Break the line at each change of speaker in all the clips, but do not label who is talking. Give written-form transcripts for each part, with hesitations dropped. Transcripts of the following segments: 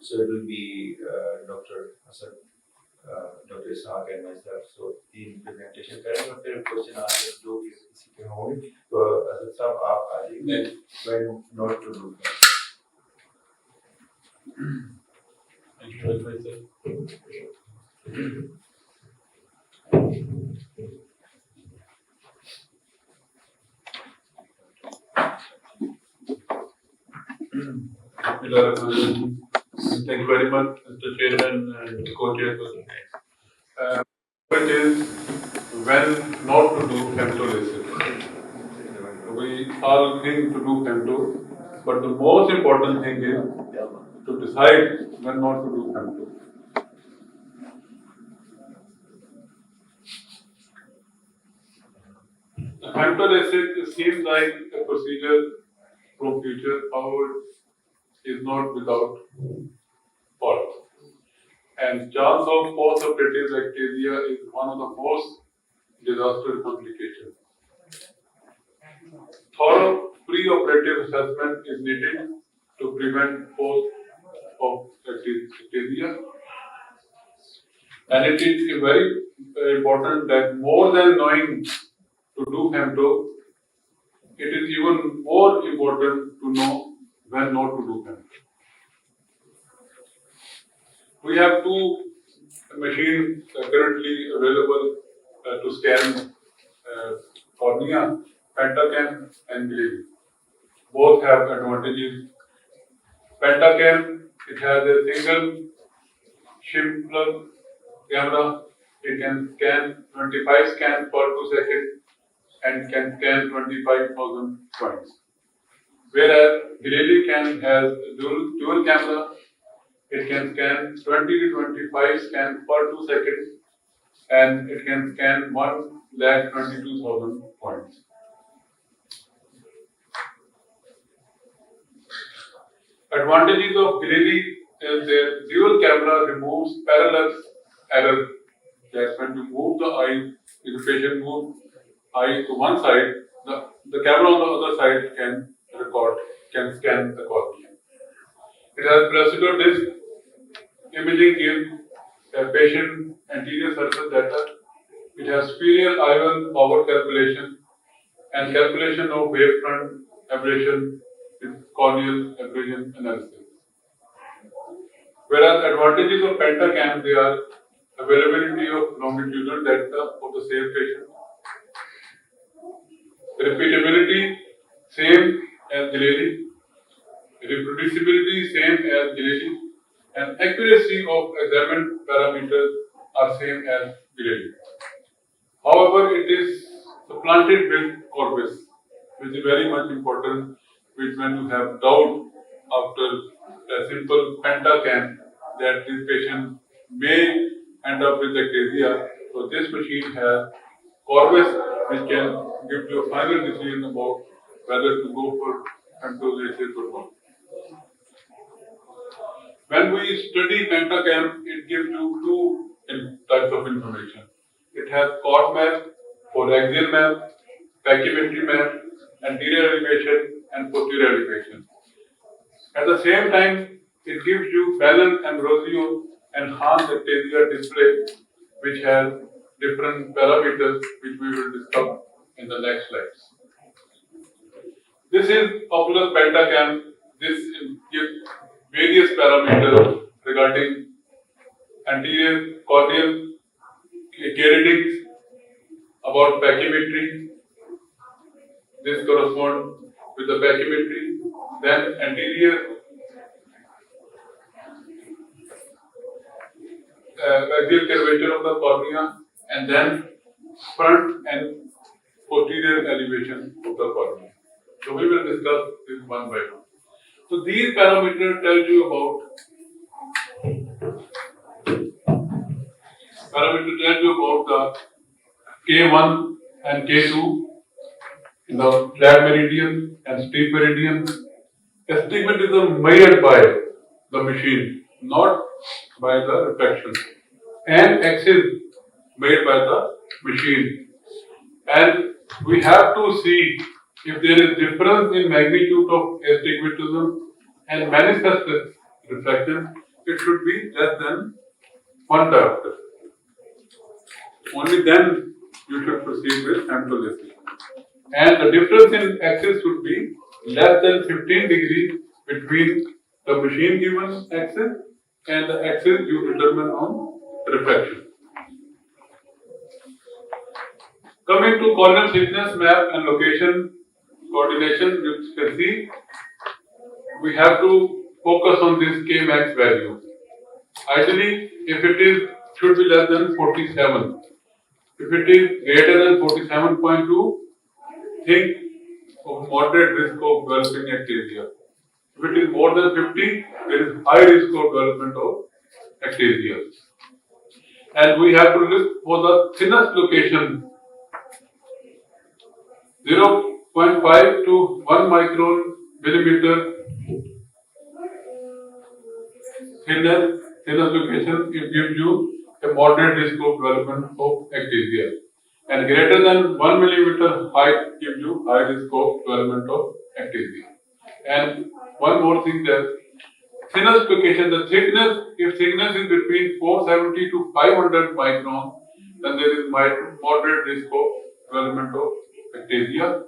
So it will be Dr. Hassan, Dr. Ishaq and myself. So तीन presentation करेंगे और फिर question answer जो भी किसी के होंगे तो असद साहब आप आ जाइए when not to do.
Thank you very much, sir. Thank you very much, Mr. Chairman and co-chairperson. It is when not to do femtolysis. We all think to do femto, but the most important thing is to decide when not to do femto. Femtolysis seems like a procedure from future, however, is not without fault. And chance of post-operative bacteria is one of the most disastrous complications. Thorough pre-operative assessment is needed to prevent post-operative bacteria. And it is very important that more than knowing to do femto, it is even more important to know when not to do femto. We have two machines currently available to scan cornea, Pentacam and Glazing. Both have advantages. Pentacam, it has a single Schindler camera. It can scan 25 scans per 2 seconds and can scan 25,000 points. Whereas Glazing can has dual camera. It can scan 20 to 25 scans per 2 seconds and it can scan 1,22,000 points. Advantages of Glazing is that dual camera removes parallax error. That when you move the eye, if the patient moves eye to one side, the camera on the other side can scan the cornea. It has placido disc. Imaging gives a patient anterior surface data. It has superior ion power calculation and calculation of wavefront aberration with corneal aberration analysis. Whereas advantages of Pentacam, they are availability of longitudinal data of the same patient, repeatability same as Glazing, reproducibility same as Glazing, and accuracy of examined parameters are same as Glazing. However, it is supplanted with Corbis, which is very much important, which when you have doubt after a simple Pentacam that this patient may end up with bacteria, so this machine has Corbis, which can give you a final decision about whether to go for femtolysis or not. When we study Pentacam, it gives you two types of information. It has chord map for axial map, pachymetry map, anterior elevation and posterior elevation. At the same time, it gives you Bellon-Ambrosio enhanced bacteria display, which has different parameters which we will discuss in the next slides. This is popular Pentacam. This gives various parameters regarding anterior corneal K readings, about pachymetry. This corresponds with the pachymetry. Then anterior axial curvature of the cornea, and then front and posterior elevation of the cornea. So we will discuss this one by one. So these parameters tell you about the K1 and K2 in the flat meridian and steep meridian. Astigmatism measured by the machine, not by the reflection, and axis made by the machine. And we have to see if there is difference in magnitude of astigmatism and manifest reflection. it should be less than 1 diopter. Only then you should proceed with femtolacing. And the difference in axis should be less than 15 degrees between the machine given axis and the axis you determine on refraction. Coming to corneal thickness map and location coordination, you can see we have to focus on this Kmax value. Ideally, if it is should be less than 47. If it is greater than 47.2, think of moderate risk of developing ectasia. If it is more than 50, there is high risk of development of ectasia. And we have to look for the thinnest location, 0.5 to 1 micron millimeter thinnest location. It gives you a moderate risk of development of ectasia. And greater than 1 millimeter height gives you high risk of development of ectasia. And one more thing, that thinnest location, the thickness, if thickness is between 470 to 500 micron, then there is moderate risk of development of ectasia.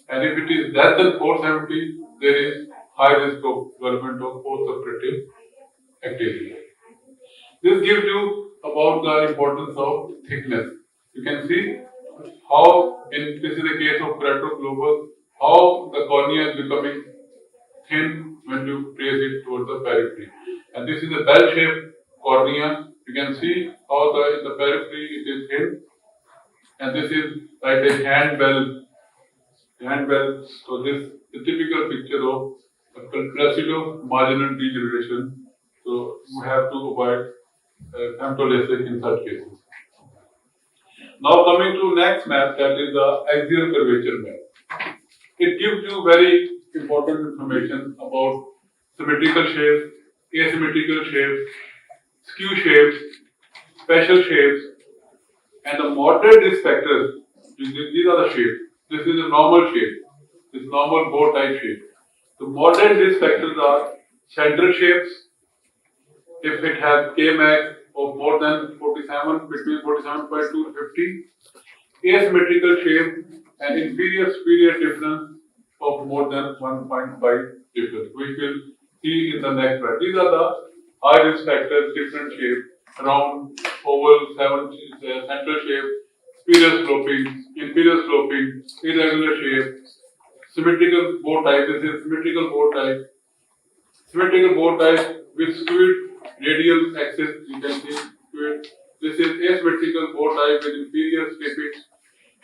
And if it is less than 470, there is high risk of development of post-operative ectasia. This gives you about the importance of thickness. You can see how, in this is the case of keratoglobus, how the cornea is becoming thin when you place it towards the periphery. And this is a bell-shaped cornea. You can see how in the periphery it is thin. And this is like a hand bell. So this is a typical picture of a crasido-marginal degeneration. So you have to avoid femtolacing in such cases. Now coming to next map, that is the axial curvature map. It gives you very important information about symmetrical shapes, asymmetrical shapes, skew shapes, special shapes, and the moderate risk factors. These are the shapes. This is a normal shape. This normal bow type shape. The moderate risk factors are central shapes. If it has Kmax of more than 47, between 47.2 to 50, asymmetrical shape and inferior superior difference of more than 1.5 difference, which we'll see in the next slide. These are the high risk factors, different shapes, round, oval, central shape, superior sloping, inferior sloping, irregular shape, symmetrical bow type. This is symmetrical bow type. Symmetrical bow type with skewed radial axis, you can see skewed. This is asymmetrical bow type with inferior shaping,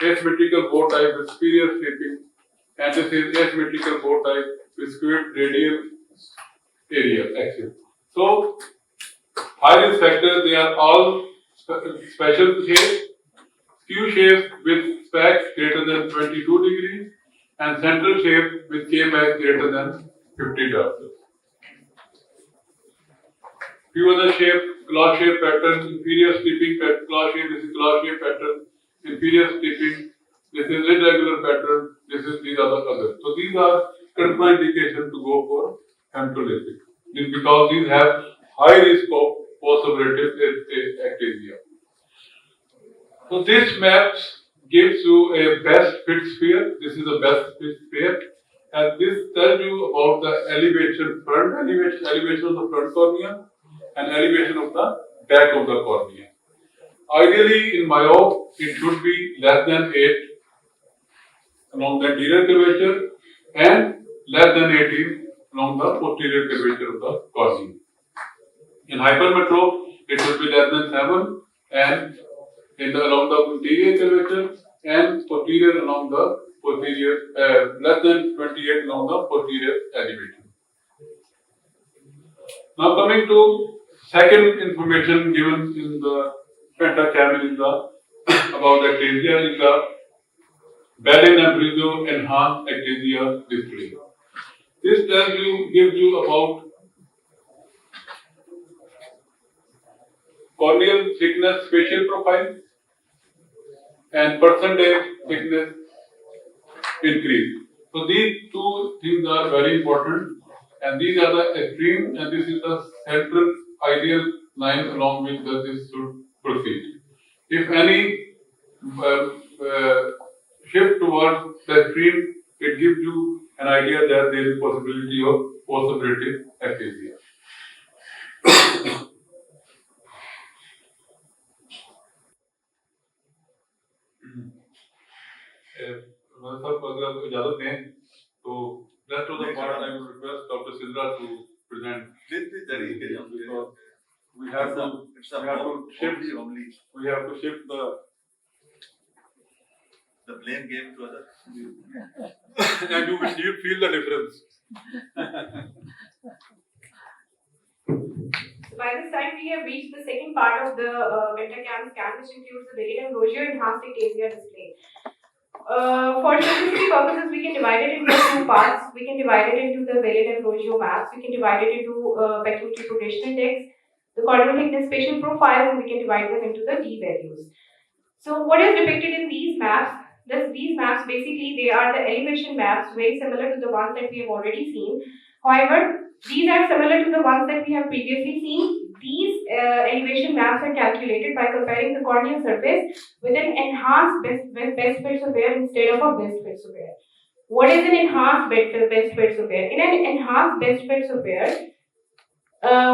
asymmetrical bow type with superior shaping, and this is asymmetrical bow type with skewed radial area axis. So, high risk factors, they are all special shapes, skew shapes with specs greater than 22 degrees, and central shape with Kmax greater than 50 diopters. Few other shapes, claw shape pattern, inferior steeping claw shape, this is claw shape pattern, inferior steeping, this is irregular pattern, these are the others. So these are contraindication to go for femtolacing. Because these have high risk of post-operative ectasia. So this map gives you a best fit sphere. This is a best fit sphere, and this tells you about the elevation of the front cornea, and elevation of the back of the cornea. Ideally, in myope, it should be less than 8 along the anterior curvature and less than 18 along the posterior curvature of the cornea. In hypermetrope, it should be less than 7 and along the anterior curvature and posterior along the posterior, less than 28 along the posterior elevation. Now coming to second information given in the pentacam is about ectasia is the Bellin Abruzzo enhanced ectasia display. This gives you about corneal thickness spatial profile and percentage thickness increase. So these two things are very important, and these are the extreme, and this is the central ideal line along which this should proceed. If any shift towards the extreme, it gives you an idea that there is possibility of post-operative aphasia. Sir, अगर आपको इजाजत दें तो rest of the part I would request Dr. Sidra to present. Because we have to shift
the blame game to others.
and you will feel the difference.
So by this time, we have reached the second part of the Pentacam scan, which includes the varied ambrosia enhanced ectasia display. For simplicity purposes, we can divide it into two parts. We can divide it into the varied ambrosia maps. We can divide it into pachymetry progression index, the corneal thickness patient profiles, and we can divide them into the D values. So what is depicted in these maps? These maps basically they are the elevation maps, very similar to the ones that we have already seen. However, these are similar to the ones that we have previously seen. These elevation maps are calculated by comparing the corneal surface with an enhanced best fit surveyor instead of a best fit surveyor. What is an enhanced best fit surveyor? In an enhanced best fit surveyor,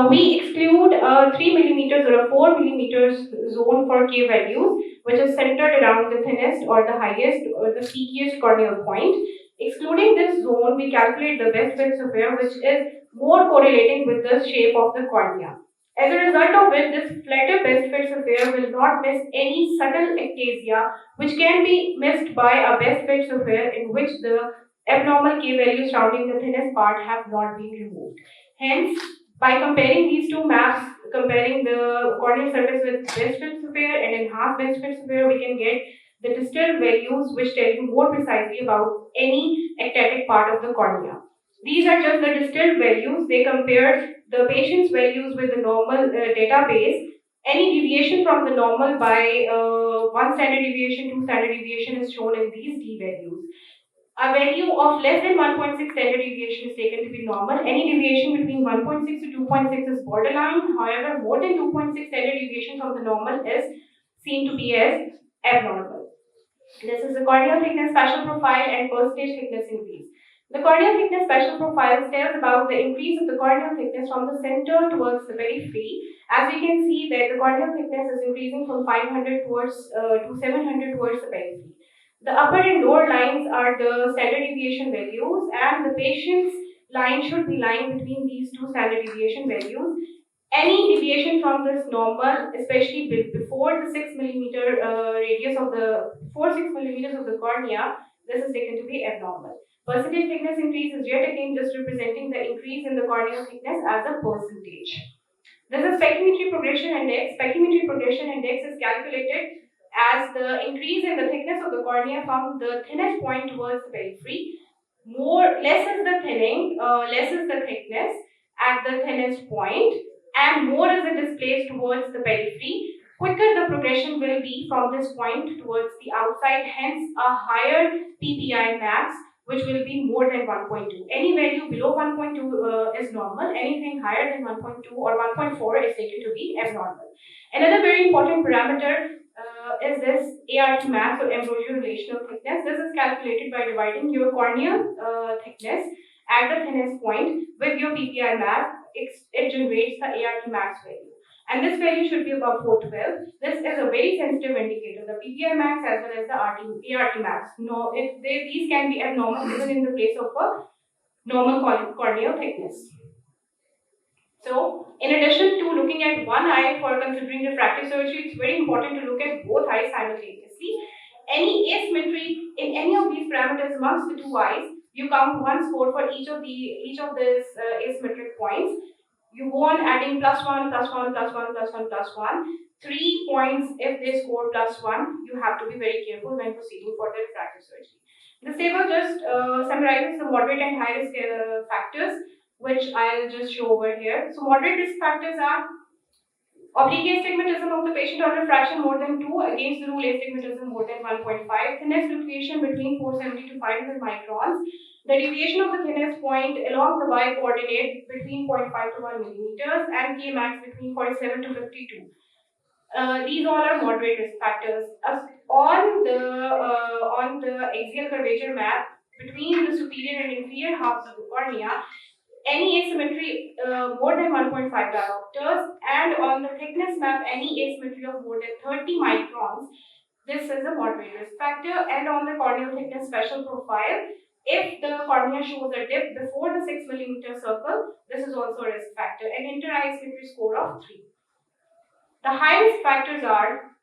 we exclude a 3 millimeters or a 4 millimeters zone for K values, which is centered around the thinnest or the highest or the peakiest corneal point. Excluding this zone, we calculate the best fit surveyor, which is more correlating with the shape of the cornea. As a result of it, this flatter best fit surveyor will not miss any subtle ectasia, which can be missed by a best fit surveyor in which the abnormal K values surrounding the thinnest part have not been removed. Hence, by comparing these two maps, comparing the corneal surface with best fit surveyor and enhanced best fit surveyor, we can get the distal values which tell you more precisely about any ectatic part of the cornea. These are just the distilled values. They compare the patient's values with the normal database. Any deviation from the normal by 1 standard deviation, 2 standard deviation is shown in these D values. A value of less than 1.6 standard deviation is taken to be normal. Any deviation between 1.6 to 2.6 is borderline. However, more than 2.6 standard deviation from the normal is seen to be as abnormal. This is the corneal thickness spatial profile and percentage thickness increase. The corneal thickness spatial profile tells about the increase of the corneal thickness from the center towards the periphery. As we can see that the corneal thickness is increasing from 500 towards to 700 towards the periphery. The upper and lower lines are the standard deviation values, and the patient's line should be lying between these two standard deviation values. Any deviation from this normal, especially before the 6 millimeter radius of the 6 millimeters of the cornea, this is taken to be abnormal. Percentage thickness increase is yet again just representing the increase in the corneal thickness as a percentage. This is pachymetry progression index. Pachymetry progression index is calculated as the increase in the thickness of the cornea from the thinnest point towards the periphery. Less is the thinning, less is the thickness at the thinnest point, and more is the displaced towards the periphery. Quicker the progression will be from this point towards the outside, hence a higher PPI max, which will be more than 1.2. Any value below 1.2 is normal. Anything higher than 1.2 or 1.4 is taken to be abnormal. Another very important parameter is this ART max or ambrosial relational thickness. This is calculated by dividing your corneal thickness at the thinnest point with your PPI max. It generates the ART max value. And this value should be above 412. This is a very sensitive indicator, the PPI max as well as the ART max. No, these can be abnormal even in the place of a normal corneal thickness. So, in addition to looking at one eye for considering refractive surgery, it's very important to look at both eyes simultaneously. Any asymmetry in any of these parameters amongst the two eyes, you count one score for each of these asymmetric points. You go on adding +1, +1, +1, +1, +1. 3 points if they score +1, you have to be very careful when proceeding for the refractive surgery. This table just summarizes the moderate and high risk factors, which I'll just show over here. So moderate risk factors are Oblique astigmatism of the patient on refraction more than 2, against the rule astigmatism more than 1.5, thinnest fluctuation between 470 to 500 microns, the deviation of the thinnest point along the y coordinate between 0.5 to 1 millimeters, and K max between 47 to 52. These all are moderate risk factors. On the axial curvature map between the superior and inferior halves of the cornea, any asymmetry more than 1.5 diopters, and on the thickness map, any asymmetry of more than 30 microns, this is a moderate risk factor. And on the corneal thickness special profile, if the cornea shows a dip before the 6 millimeter circle, this is also a risk factor, an inter-eye asymmetry score of 3. The high risk factors are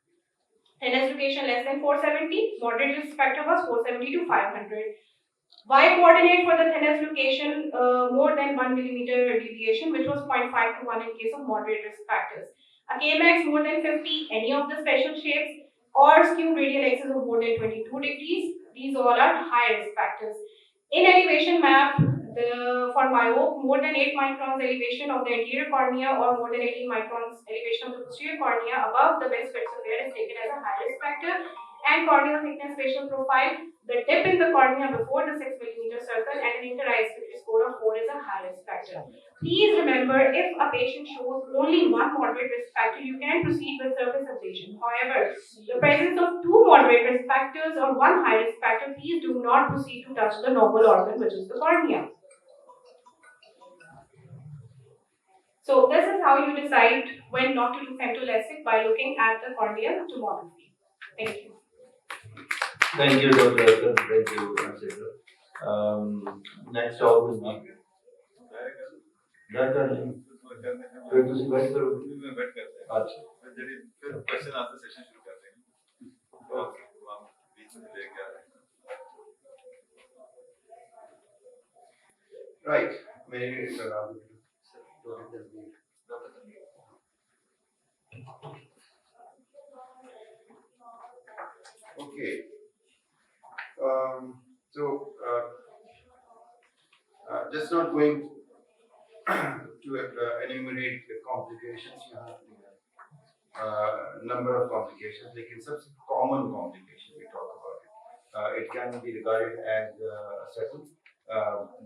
thinnest location less than 470, moderate risk factor was 470 to 500. Y coordinate for the thinnest location more than 1 millimeter deviation, which was 0.5 to 1 in case of moderate risk factors. A Kmax more than 50, any of the special shapes, or skewed radial axis of more than 22 degrees. These all are high risk factors. In elevation map, for myope, more than 8 microns elevation of the anterior cornea or more than 18 microns elevation of the posterior cornea above the best spectral layer is taken as a high risk factor. And corneal thickness spatial profile, the dip in the cornea before the 6 millimeter circle and an inter-eye asymmetry score of 4 is a high risk factor. Please remember, if a patient shows only one moderate risk factor, you can proceed with surface ablation. However, the presence of two moderate risk factors or one high risk factor, please do not proceed to touch the noble organ, which is the cornea. So this is how you decide when not to do femtoLASIK, by looking at the corneal tomography. Thank you.
Thank you, Dr. Hassan. Thank you, Ansel. Next talk will be. फिर तुसी बैठ करो। अच्छा।
फिर question answer session शुरू करते हैं। Okay, तो हम बीच में लेके आ रहे हैं।
Right. मेरे Okay. Just not going to enumerate the complications. You have number of complications. Like some common complication we talk about it. It can be regarded as certain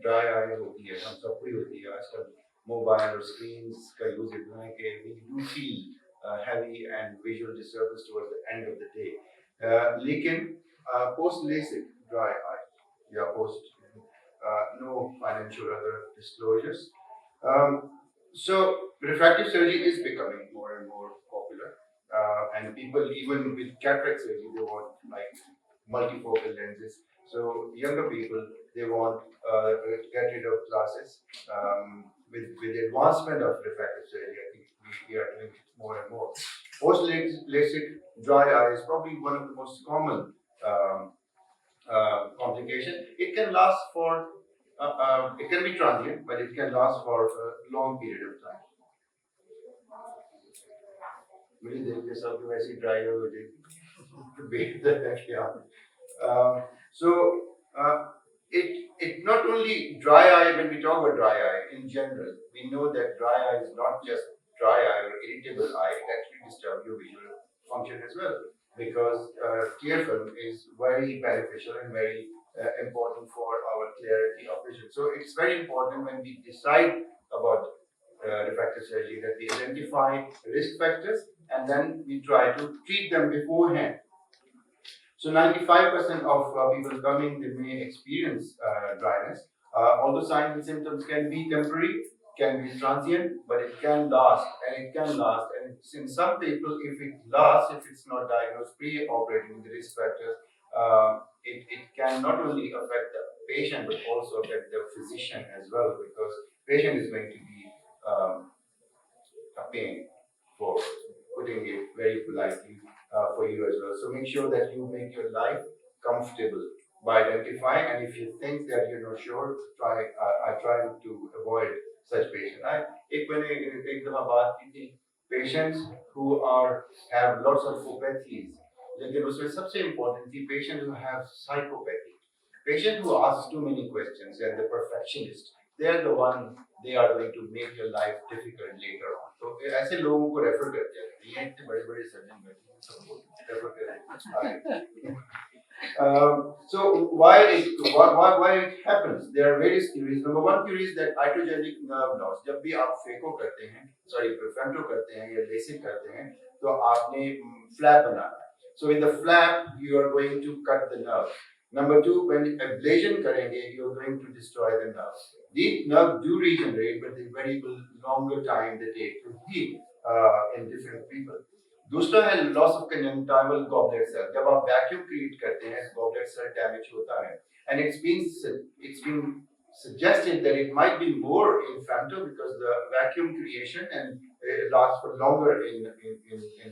dry eye होती है, हम सबको ही होती है आजकल मोबाइल और screens का use इतना है कि we do feel heavy and visual disturbance towards the end of the day. लेकिन post LASIK dry eye या post no financial other disclosures. So refractive surgery is becoming more and more popular, and people even with cataract surgery they want like multifocal lenses. So younger people they want get rid of glasses. With the advancement of refractive surgery, I think we are doing it more and more. Post LASIK dry eye is probably one of the most common complication. It can last for it can be transient, but it can last for a long period of time. मुझे देख के सब वैसे dry हो गए So it not only dry eye. When we talk about dry eye in general, we know that dry eye is not just dry eye or irritable eye. It actually disturbs your visual function as well, because tear film is very beneficial and very important for our clarity of vision. So it's very important when we decide about refractive surgery that we identify risk factors and then we try to treat them beforehand. So 95% of people coming, they may experience dryness. Although signs and symptoms can be temporary, can be transient, but it can last, and it can last. And in some people, if it lasts, if it's not diagnosed pre-operating with the risk factors, it can not only affect the patient but also affect the physician as well, because patient is going to be a pain, for putting it very politely, for you as well. So make sure that you make your life comfortable by identifying, and if you think that you're not sure, I try to avoid such patients. एक मैंने एक दफा बात की थी patients who have lots of opathies, लेकिन उसमें सबसे important थी patients who have psychopathy, patient who asks too many questions and the perfectionist. they are the one they are going to make your life difficult later on. तो ऐसे लोगों को refer करते हैं, ये इतने बड़े-बड़े सर्जन बैठे हैं, सबको रेफर करें. So why it happens? There are various theories. Number one theory is that iatrogenic nerve loss. जब भी आप फेको करते हैं, sorry, फेमटो करते हैं या लेसिक करते हैं, तो आपने flap बनाना है. So in the flap, you are going to cut the nerve. Number two, when ablation करेंगे, you are going to destroy the nerve. The nerve do regenerate, but the very longer time they take to heal in different people. दूसरा है loss of conjunctival goblet cell. जब आप vacuum create करते हैं, goblet cell damage होता है, and it's been suggested that it might be more in femto because the vacuum creation and lasts for longer in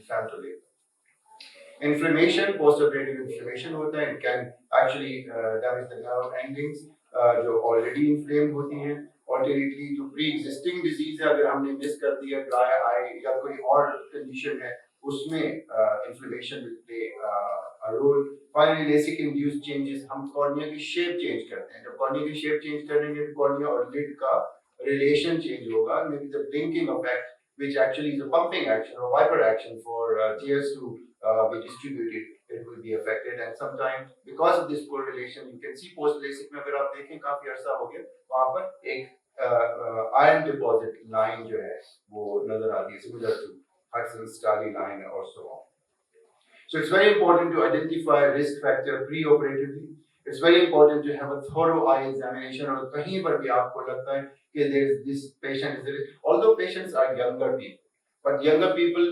femto labor. Inflammation, post-operative inflammation होता है, it can actually damage the nerve endings जो already inflamed होती हैं. Alternately, जो pre-existing disease है, अगर हमने miss कर दिया dry eye या कोई और condition है, उसमें inflammation will play a role. Finally, LASIK induced changes, हम cornea की shape change करते हैं. जब cornea की shape change करेंगे, तो cornea और lid का relation change होगा. Maybe the blinking effect, which actually is a pumping action or wiper action for tears to be distributed, it will be affected. And sometimes because of this correlation, you can see post LASIK में अगर आप देखें काफी अर्सा हो गया, वहाँ पर एक iron deposit line जो है वो नजर आती है, similar to Hudson-Starley line or so on. So it's very important to identify risk factor pre-operatively. It's very important to have a thorough eye examination. और कहीं पर भी आपको लगता है कि this patient is risk. Although patients are younger people, but younger people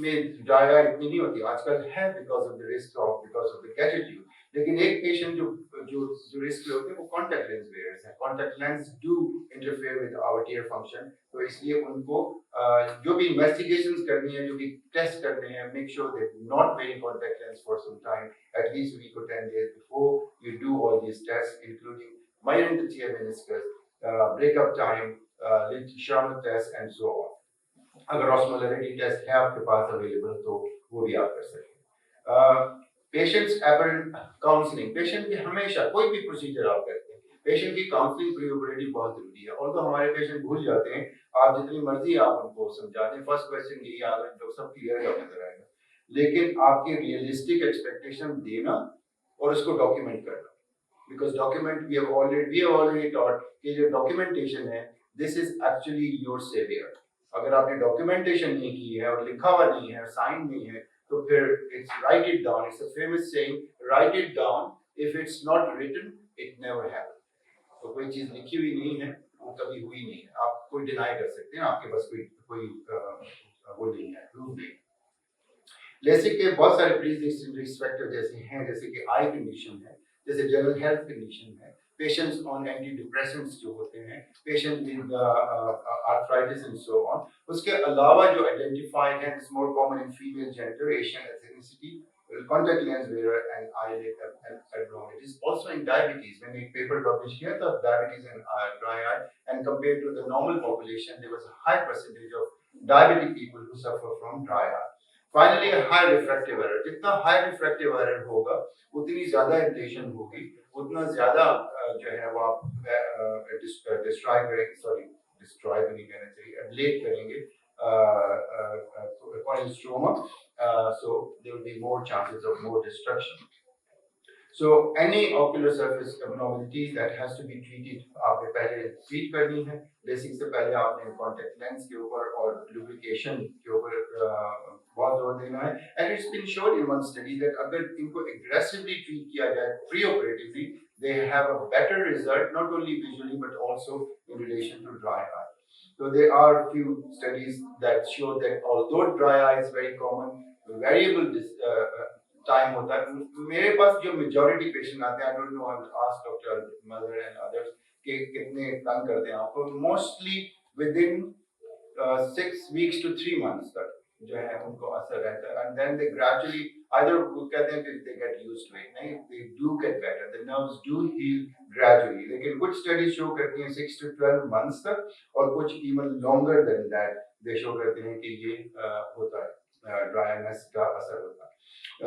में dry eye इतनी नहीं होती. आजकल है because of the gadget use. लेकिन एक patient जो risk पे होते हैं वो contact lens wearers हैं. Contact lens do interfere with our tear function. तो इसलिए उनको जो भी investigations करनी है, जो भी test करने हैं, make sure they do not wear contact lens for some time, at least a week or 10 days before you do all these tests, including minor tear meniscus, breakup time, lid Charlotte test, and so on. अगर osmolarity test है आपके पास available तो वो भी आप कर सकते हैं. Patients apparent counseling. Patient की हमेशा कोई भी procedure आप करते हैं, patient की counseling pre-operative बहुत जरूरी है. Although हमारे patient भूल जाते हैं, आप जितनी मर्जी आप उनको समझा दें, first question यही आ रहा है, जो सब clear का नजर आएगा. लेकिन आपकी realistic expectation देना और उसको document करना. Because document we have already taught कि जो documentation है, this is actually your savior. अगर आपने documentation नहीं की है और लिखा हुआ नहीं है, sign नहीं है, तो फिर it's write it down. It's a famous saying, write it down. If it's not written, it never happened. तो कोई चीज लिखी हुई नहीं है, वो कभी हुई नहीं है. आप कोई deny कर सकते हैं, आपके पास कोई वो नहीं है, proof नहीं. LASIK के बहुत सारे pre-existing risk factor जैसे हैं, जैसे कि eye condition है, जैसे general health condition है, patients on antidepressants जो होते हैं, patients with arthritis and so on. उसके अलावा जो identified है, is more common in female gender, Asian ethnicity, contact lens wearer and eyelid abnormalities. Also in diabetes, when we paper published here, the diabetes and dry eye, and compared to the normal population, there was a high percentage of diabetic people who suffer from dry eye. Finally, a high refractive error. जितना high refractive error होगा, उतनी ज़्यादा ablation होगी, उतना ज़्यादा जो है वो आप destroy तो नहीं कहना चाहिए, ablate करेंगे corneal stroma, so there will be more chances of more destruction. So any ocular surface abnormality that has to be treated, आपने पहले treat करनी है. Basic से पहले आपने contact lens के ऊपर और lubrication के ऊपर बहुत जोर देना है. And it's been shown in one study that अगर इनको aggressively treat किया जाए pre-operatively, they have a better result not only visually but also in relation to dry eye. So there are few studies that show that although dry eye is very common, variable time होता है. मेरे पास जो majority patient आते हैं, I don't know, I'll ask Dr. Mother and others कि कितने तंग करते हैं आपको. Mostly within 6 weeks to 3 months तक जो है उनको असर रहता है, and then they gradually either वो कहते हैं कि they get used to it, नहीं, they do get better, the nerves do heal gradually. लेकिन कुछ studies show करती हैं 6 to 12 months तक, और कुछ even longer than that they show करते हैं कि ये होता है, dryness का असर होता है.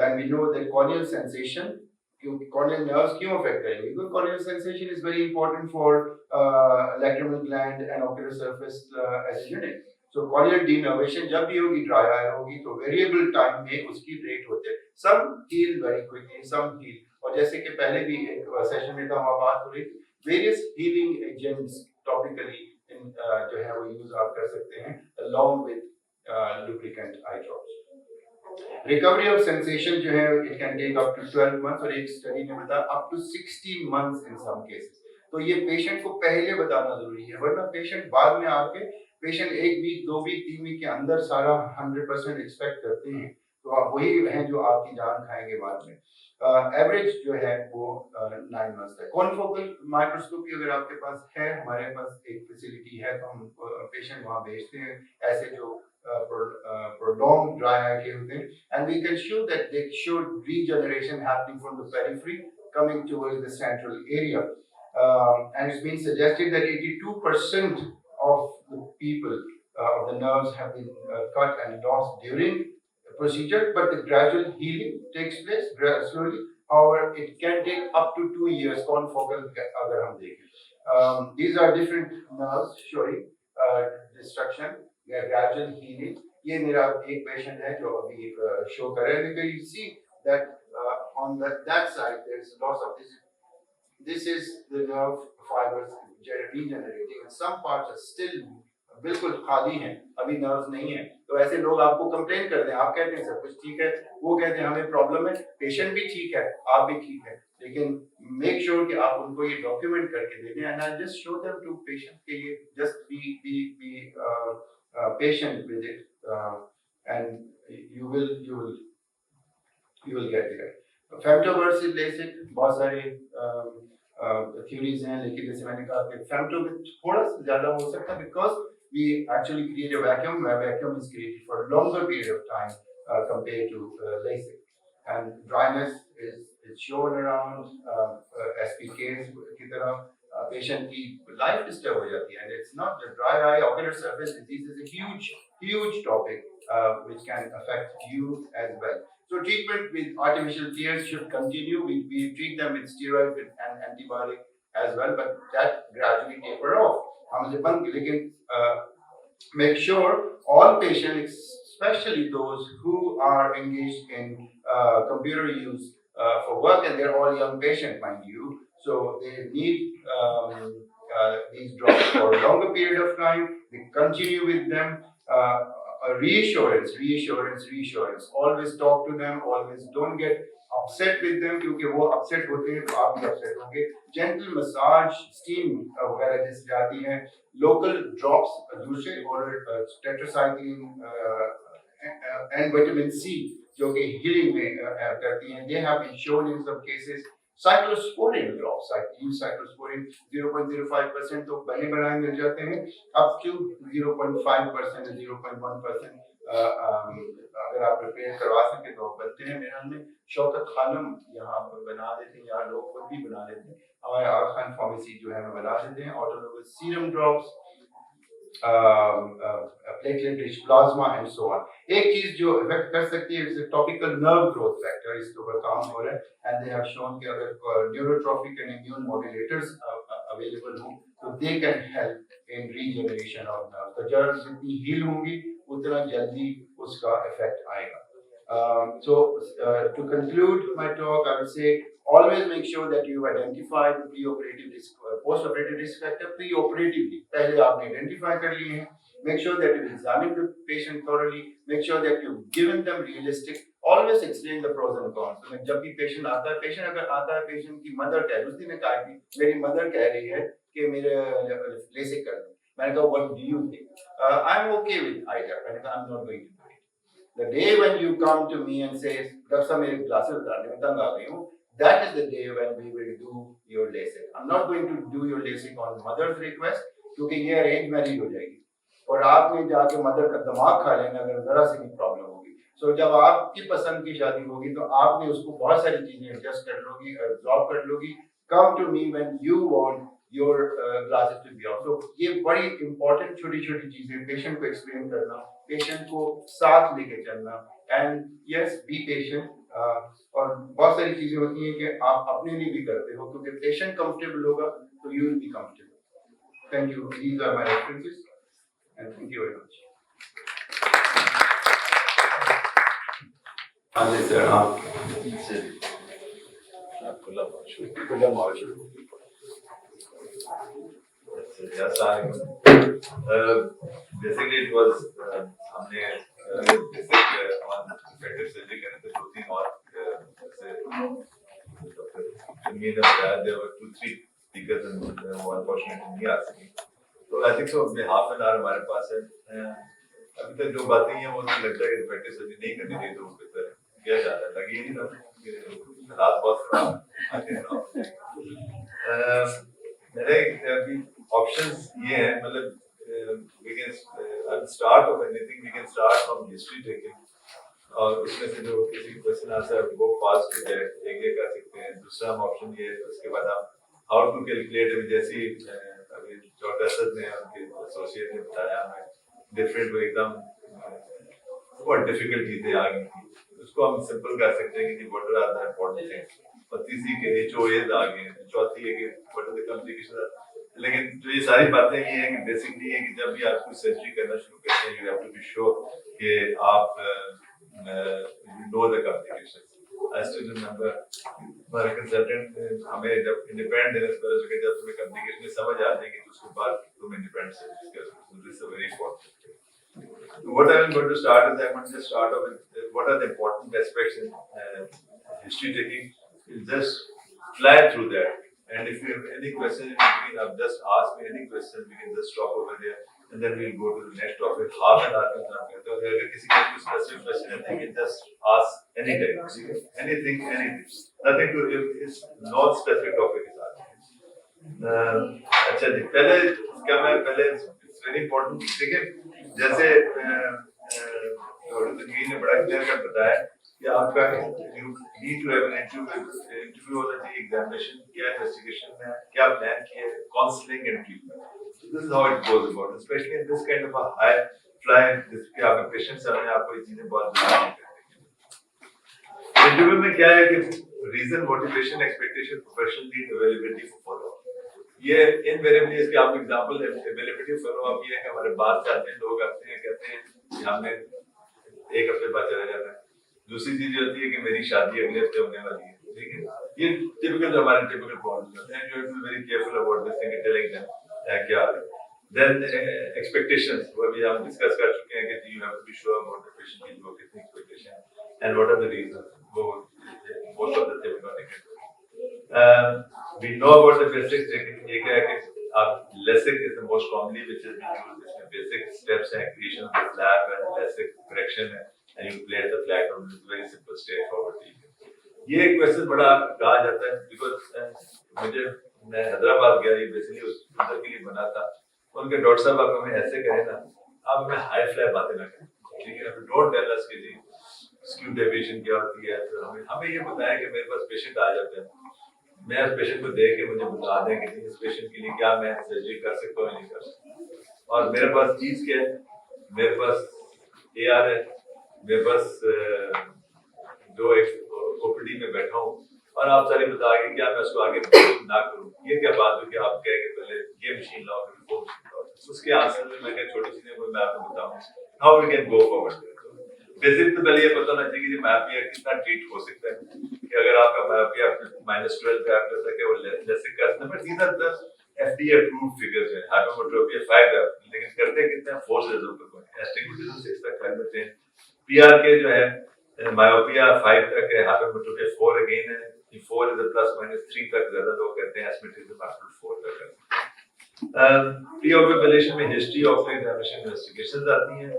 And we know that corneal sensation
क्योंकि corneal nerves क्यों affect करेंगे? Because corneal sensation is very important for lacrimal gland and ocular surface as a unit. So corneal denervation जब भी होगी, dry eye होगी, तो variable time में उसकी rate होते हैं. Some heal very quickly, some heal. और जैसे कि पहले भी एक सेशन में तो हमारी बात हो रही थी, various healing agents topically जो है वो यूज आप कर सकते हैं along with lubricant eye drops. Recovery of sensation जो है it can take up to 12 months और एक स्टडी ने बताया up to 16 months in some cases. तो ये पेशेंट को पहले बताना जरूरी है, वरना पेशेंट बाद में आके पेशेंट 1 वीक 2 वीक 3 वीक के अंदर सारा 100% एक्सपेक्ट करते हैं, तो आप वही हैं जो आपकी जान खाएंगे बाद में. एवरेज जो है वो 9 मंथ्स है. कॉन्फोकल माइक्रोस्कोपी अगर आपके पास है, हमारे पास एक फैसिलिटी है, तो हम पेशेंट वहाँ भेजते हैं ऐसे जो prolonged dry eye के होते हैं, and we can show that they showed regeneration happening from the periphery coming towards the central area, and it's been suggested that 82% of the people of the nerves have been cut and lost during the procedure, but the gradual healing takes place slowly. However, it can take up to 2 years. Confocal अगर हम देखें, these are different nerves showing destruction, gradual healing. ये मेरा एक patient है जो अभी show कर रहे हैं. You see that on that side there is loss of this. This is the nerve fibers regenerating, and some parts are still बिल्कुल खाली हैं, अभी नर्व्स नहीं है. तो ऐसे लोग आपको कंप्लेन करते हैं, आप कहते हैं सब कुछ ठीक है, वो कहते हैं हमें प्रॉब्लम है, पेशेंट भी ठीक है, आप भी ठीक है, लेकिन मेक श्योर कि आप उनको ये डॉक्यूमेंट करके दे दें. And I just show them to patient के ये just be patient with it, and you will get it. Femto versus LASIK बहुत सारे theories हैं, लेकिन जैसे मैंने कहा कि femto में थोड़ा सा ज़्यादा हो सकता है because we actually create a vacuum where vacuum is created for a longer period of time compared to LASIK, and dryness is shown around SPKs की तरह पेशेंट की लाइफ डिस्टर्ब हो जाती है. And it's not the dry eye ocular surface disease is a huge topic which can affect you as well. So treatment with artificial tears should continue. We treat them with steroid and antibiotic as well, but that gradually taper off. हम बंद, लेकिन make sure all patients, especially those who are engaged in computer use for work, and they're all young patients, mind you, so they need these drops for a longer period of time. We continue with them. Reassurance. Always talk to them. Always don't get upset with them, क्योंकि वो upset होते हैं तो आप भी upset होंगे. Gentle massage, steam वगैरह जिस जाती हैं, local drops दूसरे और tetracycline and vitamin C जो कि healing में करती हैं. They have been shown in some cases. Cyclosporin drops, use cyclosporin 0.05% तो बने बनाए मिल जाते हैं, up to 0.5% and 0.1% अगर आप प्रिपेयर करवा सके तो बनते हैं. मेरे ख्याल में शौकत खानम यहाँ बना देते हैं, यहाँ लोग खुद भी बना लेते हैं, हमारे आगा खान फार्मेसी जो है बना देते हैं. Autologous serum drops, platelet rich plasma and so on. एक चीज जो इफेक्ट कर सकती है is topical nerve growth factor, इसके ऊपर काम हो रहा है, and they have shown कि अगर neurotrophic and immune modulators available हो तो they can help in regeneration of nerve. तो जड़ जितनी heal होंगी उतना जल्दी उसका effect आएगा. To conclude my talk, I would say always make sure that you identify the pre-operative risk, post-operative risk factor pre-operatively. पहले आपने identify कर लिए हैं. Make sure that you examine the patient thoroughly. Make sure that you've given them realistic. Always explain the pros and cons. तो जब भी patient आता है, patient अगर आता है, patient की mother कह रही है, उसने कहा कि मेरी mother कह रही है कि मेरे LASIK कर दो. मैंने कहा what do you think? I'm okay with either. मैंने कहा I'm not going to do it. The day when you come to me and say doctor साहब मेरे glasses उतारने में तंग आ गई हूँ, that is the day when we will do your LASIK. I'm not going to do your LASIK on mother's request, क्योंकि ये arrange marriage हो जाएगी और आपने जाके मदर का दिमाग खा लेना अगर जरा सी भी प्रॉब्लम होगी. सो जब आपकी पसंद की शादी होगी तो आपने उसको बहुत सारी चीजें एडजस्ट कर लोगी, एब्जॉर्ब कर लोगी. Come to me when you want your glasses to be off. तो ये बड़ी इंपॉर्टेंट छोटी छोटी चीजें, पेशेंट को एक्सप्लेन करना, पेशेंट को साथ लेके चलना, एंड यस बी पेशेंट. और बहुत सारी चीजें होती हैं कि आप अपने लिए भी करते हो, क्योंकि पेशेंट कंफर्टेबल होगा तो you will be comfortable. Thank you, these are my references and thank you very much.
हाँ जी सर, आप
Basically it was हमने basic on effective surgery करने थे 2-3 और जैसे doctor mean there were 2-3 speakers and one unfortunately नहीं आ सकी, तो I think so half an hour हमारे पास है। अभी तक जो बातें हैं वो मुझे लगता है कि effective surgery नहीं करनी चाहिए, तो बेहतर किया जा रहा है, लगी नहीं ना हालात बहुत खराब आगे मेरे अभी ऑप्शंस ये हैं, मतलब we can at the start of anything we can start from history taking, और उसमें से जो किसी क्वेश्चन आंसर वो फास्ट हो जाए एक कर सकते हैं। दूसरा हम ऑप्शन ये है, उसके बाद हम हाउ टू कैलकुलेट, जैसी अभी डॉक्टर असद ने उनके एसोसिएट ने बताया हमें डिफरेंट एकदम बहुत डिफिकल्ट चीजें आ गई थी, उसको हम सिंपल कर सकते हैं कि what are the important things, और तीसरी के HOAs आ गए, चौथी है कि व्हाट आर द कॉम्प्लिकेशंस। लेकिन जो ये सारी बातें ये है कि बेसिकली है कि जब भी आप कोई सर्जरी करना शुरू करते हैं you have to be sure कि आप know the complications. I still remember हमारे कंसल्टेंट हमें जब इंडिपेंडेंट देने से पहले कि जब तुम्हें कॉम्प्लिकेशन समझ आ जाएगी तो उसके बाद तुम इंडिपेंडेंट सर्जरी कर सकते हो। This is a very important thing. What I am going to start is I am going to start off with what are the important aspects in history taking. We'll just fly through that. And if you have any question in between, just ask me any question. We can just stop over there, and then we'll go to the next topic. Half an hour के अंदर करते हैं। अगर किसी का कोई specific question है, they can just ask anytime. Anything. Nothing to is not specific topic is आगे। अच्छा जी, पहले क्या मैं पहले it's very important, ठीक है? जैसे तनवीर ने बड़ा क्लियर कर बताया कि आपका you need to have an interview होना चाहिए, एग्जामिनेशन क्या इन्वेस्टिगेशन में क्या प्लान किया, counselling and treatment. This is how it goes about, specially in this kind of a high fly जिसके आपके पेशेंट्स सामने आपको ये चीजें बहुत जरूरी हैं। इंटरव्यू में क्या है कि reason, motivation, expectation, professional need, availability for follow. ये इनवेरिएबली इसके आप एग्जांपल अवेलेबिलिटी फॉलो अप ये है कि हमारे बात से आते हैं लोग आते हैं कहते हैं कि हमने एक हफ्ते बाद चला जाना है। दूसरी चीज होती है कि मेरी शादी अगले हफ्ते होने वाली है, ठीक है? ये टिपिकल हमारे टिपिकल प्रॉब्लम्स होते हैं, you have to be very careful about this thing, telling them क्या है। देन एक्सपेक्टेशंस, वो भी हम डिस्कस कर चुके हैं कि you have to be sure about the patient की जो कितनी expectation and what are the reasons, वो most of the thing we got we know about the basics, लेकिन ये क्या है कि आप LASIK is the most commonly which is being used, इसमें basic steps हैं, creation of the flap and LASIK correction है, and you place the flap on this very simple straightforward thing। ये क्वेश्चन बड़ा कहा जाता है because मैं हैदराबाद गया, ये बेसिकली उस अंदर के लिए बना था, उनके डॉक्टर साहब आप हमें ऐसे करें ना, आप हमें हाई फ्लाई बातें ना करें, ठीक है? डोंट टेल अस कि जी स्क्यू डेविएशन क्या होती है, तो हमें ये बताया कि मेरे पास पेशेंट आ जाते हैं, मैं उस पेशेंट को देख के मुझे बता दें कि इस पेशेंट के लिए क्या मैं सर्जरी कर सकता हूँ नहीं कर सकता, और मेरे पास चीज क्या है, मेरे पास AR है, मेरे पास जो एक OPD में बैठा हूँ, और आप सारी बता के क्या मैं उसको आगे ना करूँ। ये क्या बात है कि आप कह के पहले ये मशीन लाओ फिर वो मशीन लाओ, उसके आंसर में मैं क्या छोटी चीजें मैं आपको बताऊँ how we can go forward. Basic तो पहले ये पता होना चाहिए कि मायोपिया कितना ट्रीट हो सकता है, कि अगर आपका मायोपिया -12 पे आप कर सके वो LASIK का number, these are the FDA approved figures हैं, hypermetropia 5 है, लेकिन करते कितने 4 से ऊपर को एस्टिमेशन 6 तक कर देते हैं। PR के जो है मायोपिया 5 तक है, hypermetropia 4 अगेन है, 4 is a +-3 तक ज्यादा लोग कहते हैं, astigmatism up to 4 तक है। pre-op evaluation में हिस्ट्री ऑफ एग्जामिनेशन इन्वेस्टिगेशंस आती हैं,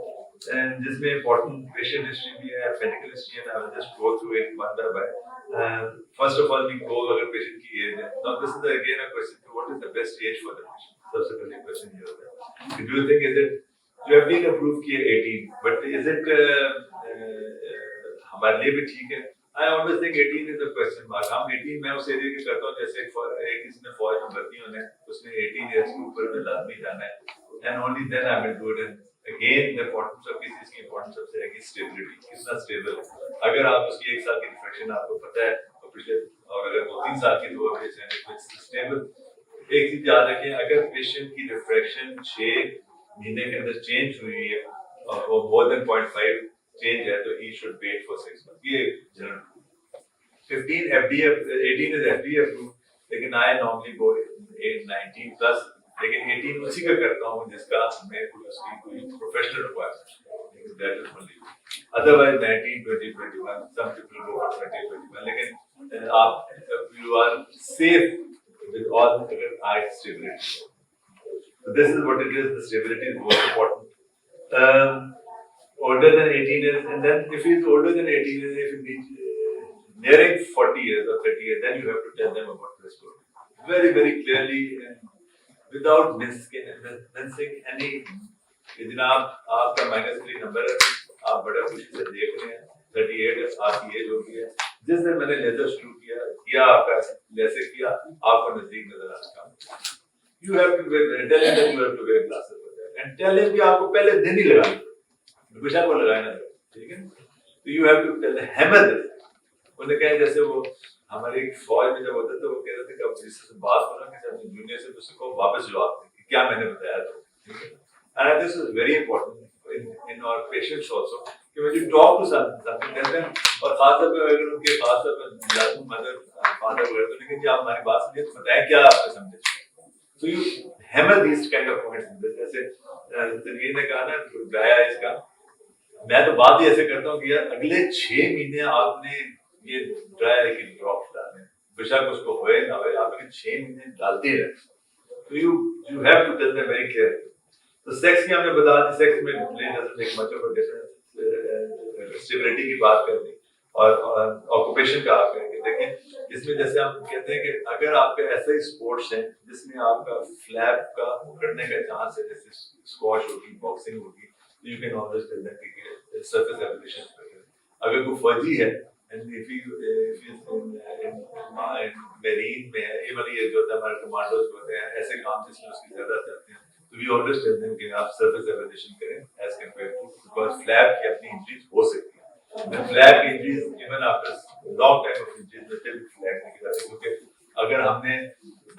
and जिसमें important patient history भी है, medical history है, I will just go through it one by one। First of all, we go अगर patient की age है, now this is again a question to what is the best age for the patient? सबसे पहले question ये होता है। Do you think is it you have been approved की 18, but is it हमारे लिए भी ठीक है? I always think 18 is a question mark। हम 18 मैं उस एरिया के करता हूँ जैसे किसी ने फौज में भर्ती होना है, उसने 18 years के ऊपर में लाजमी जाना है, and only then I will do it। And again the importance of किसी की importance सबसे है कि stability, कितना stable है। अगर आप उसकी 1 साल की रिफ्रैक्शन आपको पता है तो पिछले, और अगर 2-3 साल की 2 स्टेबल, एक चीज याद रखें, अगर पेशेंट की रिफ्रैक्शन 6 महीने के अंदर चेंज हुई है और वो मोर देन 0.5 चेंज है तो he should wait for 6 month. ये general 15 FDA, 18 is FDA approved, लेकिन I normally go 19 plus, लेकिन 18 उसी का करता हूँ जिसका मैं उसकी कोई professional requirement, that is only, otherwise 19, 20, 21, some people go for 20, 21, लेकिन आप you are safe with all the eye stability. So this is what it is. The stability is most important. Older than 18 years, and then if he is older than 18 years, if he is nearing 40 years or 30 years, then you have to tell them about the story very, very clearly and without mincing any. जनाब आपका -3 number है, आप बड़ा खुशी से देख रहे हैं, 38 है, आपकी एज होगी है, जिस दिन मैंने लेजर शुरू किया आपका जैसे किया आपको नजदीक नजर आता है। You have to tell him that you have to wear glasses for that, and tell him कि आपको पहले दिन ही लगाना, हमेशा को लगाना है, ठीक है? तो you have to tell him hammer this. उन्हें कहें जैसे वो हमारे एक फौज में जब होते थे वो कह रहे थे कि अब जिससे बात करो कि जब जूनियर से उससे को वापस जवाब दें कि क्या मैंने बताया था, ठीक है? And this is very important in our patients also कि when you talk to something tell them, और खासतौर पे अगर उनके खासतौर पे दादी मदर फादर वगैरह तो लेकिन आप हमारी बात सुनिए तो बताएं क्या आपने समझे। So you hammer these kind of points, जैसे तनवीर ने कहा ना गाया इसका, मैं तो बात ही ऐसे करता हूँ कि यार अगले 6 महीने आपने ये ड्राई आई की ड्रॉप डालने, बेशक उसको होए ना होए, आप लेकिन 6 महीने डालते रहे। तो you have to tell them very clearly. तो सेक्स की हमने बता दी, सेक्स में एक मच ऑफ डिफरेंस, स्टेबिलिटी की बात कर दी और ऑक्यूपेशन का आप करेंगे। देखें इसमें जैसे हम कहते हैं कि अगर आपके ऐसे ही स्पोर्ट्स हैं जिसमें आपका फ्लैप का उखड़ने का चांस है, जैसे स्क्वॉश होगी, बॉक्सिंग होगी, तो you can always tell them कि सरफेस एप्लीकेशन। अगर कोई फौजी है and if you in marine में है, ये वाली ये जो हमारे कमांडोज होते हैं, ऐसे काम जिसमें उसकी ज्यादा चलते हैं, तो वी ऑलवेज टेल देम कि आप सरफेस एप्लीकेशन करें as compare to, because flap की अपनी इंजरीज हो सकती है। The flap injuries, even after long time of injuries, the still flap नहीं जाती, क्योंकि अगर हमने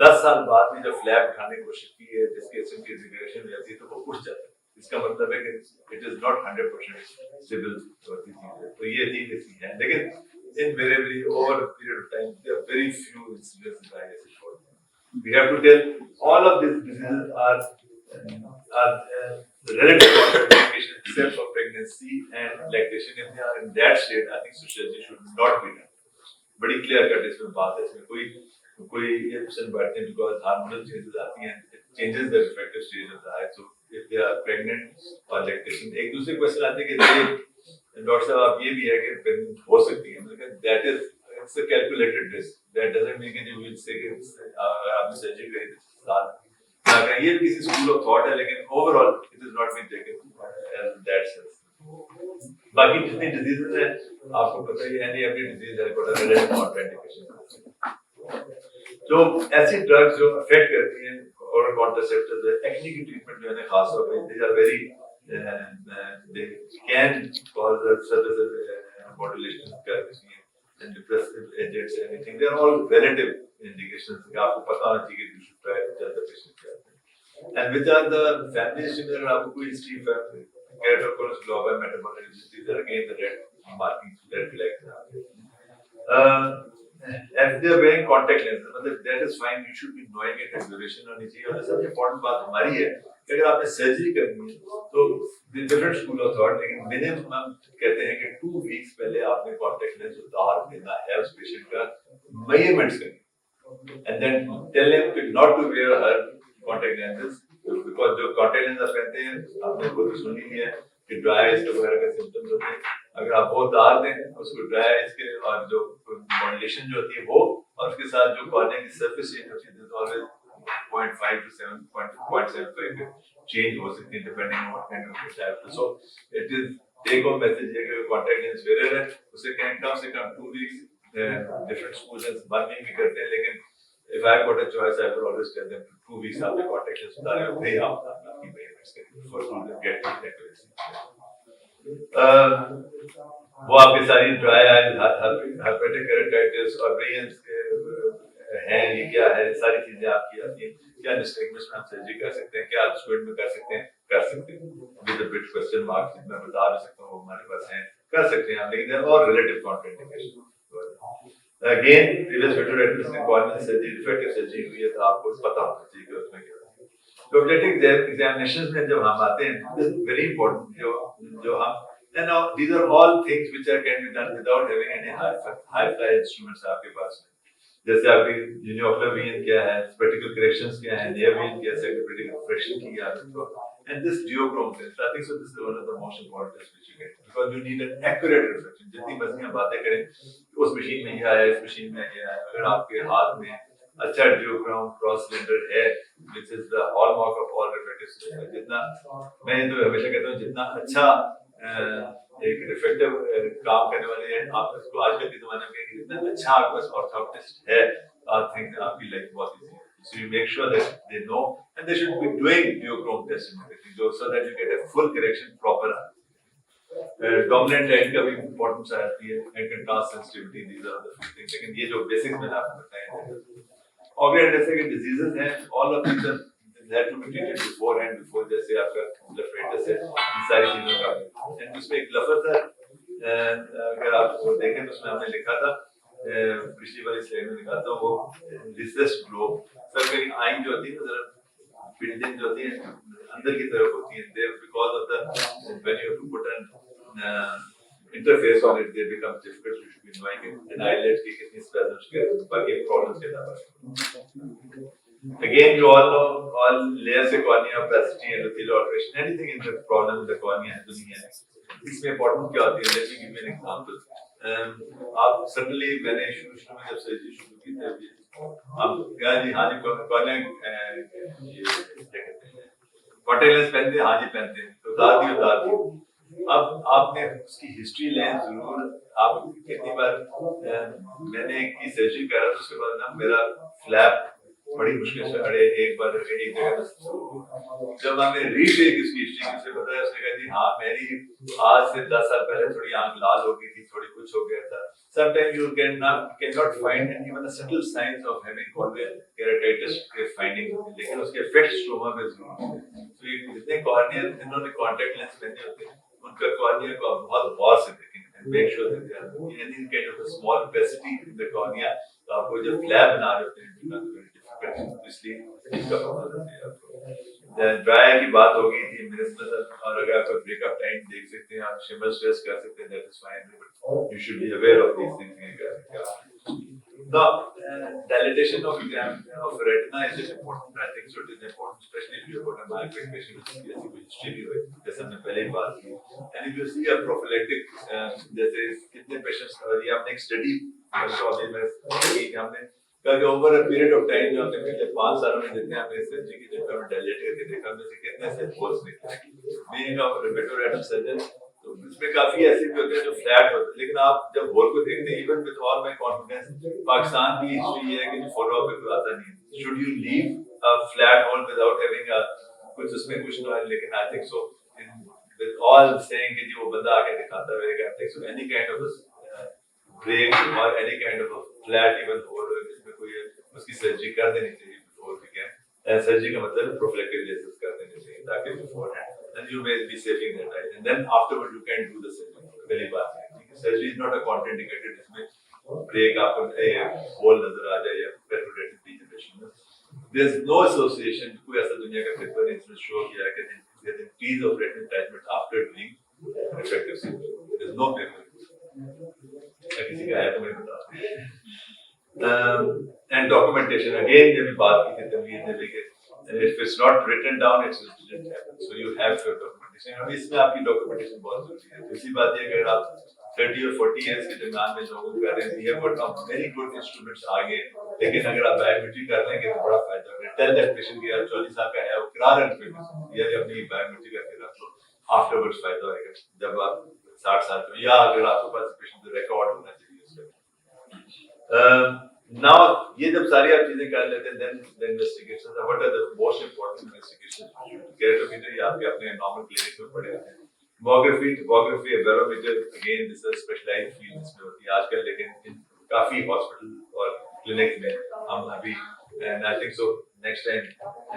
10 साल बाद में जब फ्लैप उठाने की कोशिश की है जिसके की रिग्रेशन हो जाती है तो वो उठ जाता है। इसका मतलब है कि it is not 100% stable होती चीज है। तो ये चीज ऐसी है, लेकिन invariably over a period of time there are very few incidents that I have reported. We have to tell all of these diseases are relative complications except for pregnancy and lactation. If they are in that state, I think sociology should not be done. बड़ी clear cut इसमें बात है, इसमें कोई ये option बैठते हैं because hormonal changes आती हैं, it changes the reproductive stage of the eye. So if they are pregnant or lactation, एक दूसरे क्वेश्चन आते हैं कि डॉक्टर साहब आप ये भी है कि pregnant हो सकती है, मतलब that is it's a calculated risk. That doesn't mean that you will say कि आपने सर्जरी करी थी साल, ये किसी स्कूल ऑफ थॉट है, लेकिन overall it is not been taken as that sense. बाकी जितनी डिजीजेस हैं आपको पता ही है, any every disease has got a related contraindication. जो ऐसी ड्रग्स जो अफेक्ट करती हैं और कॉन्ट्रासेप्टिव्स, एक्ने की ट्रीटमेंट जो है ना खास तौर पे they are very they can cause the surface modulation करती हैं and depressive agents and anything, they are all relative indications कि आपको पता होना चाहिए कि you should try to tell the patient क्या है। And which are the family history में अगर आपको कोई history है, keratoconus globa, metabolic disease, are again the red markings, red flags. If they are wearing contact lenses, मतलब that is fine, you should be knowing it, duration होनी चाहिए। और सबसे important बात हमारी है कि अगर आपने सर्जरी करनी है तो डिफरेंट स्कूल ऑफ थॉट, लेकिन मिनिमम कहते हैं कि 2 वीक्स पहले आपने कॉन्टैक्ट लेंस उतार देना है उस पेशेंट का, मेजरमेंट्स करनी, and then tell him not to wear her contact lenses, because जो कॉन्टैक्ट लेंस पहनते हैं आपने खुद सुन ही लिया कि ड्राई आइज वगैरह के सिम्टम्स होते हैं। अगर आप वो उतार दें उसको ड्राई आइज के और जो मॉड्यूलेशन जो होती है वो, और उसके साथ जो कॉर्निया की सरफेस चेंज होती है, ऑलवेज 0.5 to 7.75 change हो सकती है depending on what kind of type. So it is take home message है कि कॉन्टैक्ट लेंस वेयर है उसे कम से कम 2 वीक्स, डिफरेंट स्कूल्स 1 वीक भी करते हैं, लेकिन if I got a choice I would always tell them 2 weeks after contact lenses उतारे और फिर आप आपकी मेजरमेंट्स करें for to get the accuracy। वो आपकी सारी ड्राई आइज, हेपेटिक केराटिटिस और ब्रेन्स हैं, ये क्या है, सारी चीजें आपकी आती हैं। क्या निस्टेगमेंट्स में हम सर्जरी कर सकते हैं, क्या आप स्टूडेंट में कर सकते हैं, with a bit question mark, मैं बता भी सकता हूँ वो हमारे पास हैं, कर सकते हैं आप, लेकिन और रिलेटिव कॉन्ट्राइंडिकेशन अगेन प्रीवियस विट्रोरेटिस में कॉर्नियल सर्जरी रिफ्रैक्टिव सर्जरी हुई है, तो आपको पता होना चाहिए कि उसमें क्या है। तो ऑब्जेक्टिव एग्जामिनेशंस में जब हम आते हैं, दिस इज वेरी इंपॉर्टेंट, जो हम and now these are all things which are can be done without having any high fly instruments आपके पास में। जैसे आपकी यूनिओकुलर विजन क्या है, स्पेक्टिकल करेक्शंस क्या है, नियर विजन क्या है, सेक्रेटिव करेक्शन की क्या है, and this duochrome test, I think so this is one of the most important tests which you get, because you need an accurate reflection। जितनी मर्जी हम बातें करें उस मशीन में ये आया, इस मशीन में ये आया, अगर आपके हाथ में अच्छा duochrome क्रॉस सिलेंडर है, which is the hallmark of all refractive systems, जितना मैं तो हमेशा कहता हूँ जितना अच्छा एक रिफ्लेक्टिव काम करने वाले हैं, आप इसको आजकल के जमाने में जितना अच्छा आपके पास ऑर्थोप्टिस्ट है, I think आपकी लाइफ बहुत इजी है। So you make sure that they know, and they should be doing duochrome tests and everything, so that you get a full correction proper। Dominant and का भी इम्पोर्टेंस आती है, and contrast sensitivity, these are the few things, लेकिन ये जो basics मैंने आपको बताए ऑर्गन जैसे कि डिजीजेस हैं, all of these have to be treated beforehand, before जैसे आपका ब्लेफराइटिस है, इन सारी चीजों का। एंड उसमें एक ब्लफर था, अगर आप वो देखें तो उसमें हमने लिखा था, पिछली वाली स्लाइड में लिखा था, वो रिसेस्ड ग्लोब, सर मेरी आई जो होती है जरा बिल्डिंग जो होती है अंदर की तरफ होती है, there because of the when you have to put an interface on it, they become difficult, you should be knowing it, and eyelids की कितनी spasms के बाकी problems के अलावा। Again, you all know all layers of cornea, opacity, endothelial alteration, anything in the problem with the cornea है दुनिया है। इसमें important क्या होती है? Let me give you an example। आप certainly मैंने शुरू में जब सर्जरी शुरू की थी, आप हाँ जी cornea ये क्या कहते हैं, contact lens पहनते हैं, हाँ जी पहनते हैं, तो उतार दी। अब आपने उसकी हिस्ट्री लें जरूर, आप कितनी बार मैंने की सर्जरी करा तो उसके बाद ना मेरा फ्लैप बड़ी मुश्किल से अड़े, एक बार एक जगह जब हमने रीटेक इसकी हिस्ट्री से बताया, उसने कहा जी हाँ मेरी आज से 10 साल पहले थोड़ी आंख लाल हो गई थी, थोड़ी कुछ हो गया था। Sometimes you cannot find even the subtle signs of having corneal keratitis के finding, लेकिन उसके effects स्ट्रोमा में जरूर है। तो ये जितने कॉर्नियल जिन्होंने कॉन्टैक्ट लेंस पहने होते हैं उनका कॉर्निया को आप बहुत गौर से देखें, make sure that there is any kind of a small opacity in the cornea, तो आपको जब फ्लैप बना रहे होते हैं becomes very difficult, इसलिए इसका पता होता है आपको। ड्राई की बात हो गई थी मिनिस्टर, और अगर आपका ब्रेकअप टाइम देख सकते हैं, आप शिमर स्ट्रेस कर सकते हैं, that is fine, but you should be aware of these things। Now, dilatation of retina is important, I think so it is important, especially if you have got a migraine patient with CSC with history, जैसे हमने पहले ही बात की। And if you see a prophylactic, जैसे कितने patients, ये आपने एक study अभी में की कि हमने कहा कि over a period of time जो हमने पिछले 5 सालों में जितने हमने सर्जरी की जगह में dilate करके देखा, हमने से कितने से holes निकले। Being a rheumatologist surgeon, तो इसमें काफी ऐसे भी होते हैं जो फ्लैट होते हैं, लेकिन आप जब होल को देखते हैं, even with all my confidence, Pakistan की हिस्ट्री ये है कि फॉलो अप पे आता नहीं है। Should you leave a flat hole without having a कुछ उसमें कुछ ना, लेकिन I think so with all saying कि वो बंदा आके दिखाता रहेगा, I think so any kind of break और any kind of flat even hole जिसमें कोई उसकी सर्जरी कर देनी चाहिए बिफोर वी कैन, सर्जरी का मतलब प्रोफिलैक्टिक लेसेस कर देनी चाहिए ताकि before hand then you may be saving that time, and then afterward you can do the surgery। पहली बात है surgery is not a contraindicated, इसमें ब्रेक आपको होल नजर आ जाए या perforated degeneration में, there is no association, कोई ऐसा दुनिया का पेपर नहीं इसमें शो किया है कि there is increase of retinal detachment after doing refractive surgery, there is no paper, किसी का है तो मैं बता। and documentation again जब बात की थी तमीज़ ने लेके, if it's not written down it didn't happen, so you have your documentation। अब इसमें आपकी documentation बहुत जरूरी है। दूसरी बात ये अगर आप 30 और 40 years के दरमियान में लोगों को कर रहे हैं, ये बहुत very good instruments आ गए, लेकिन अगर आप बायोमेट्रिक कर लेंगे तो बड़ा फायदा होगा। टेल दैट पेशेंट कि यार 40 साल का है वो करा रहे हैं, या अपनी बायोमेट्रिक करके रख लो, आफ्टरवर्ड्स फायदा होगा जब आप 60 साल के, या अगर आपके पास पेशेंट रिकॉर्ड होना चाहिए। Now ये जब सारी आप चीजें कर लेते हैं, then the investigations, what are the most important investigations? केराटोमीटर ये आपके अपने नॉर्मल क्लिनिक में पड़े होते हैं, topography barometer again this is specialized field इसमें होती है आजकल, लेकिन काफी हॉस्पिटल और क्लिनिक में हम अभी and I think so next time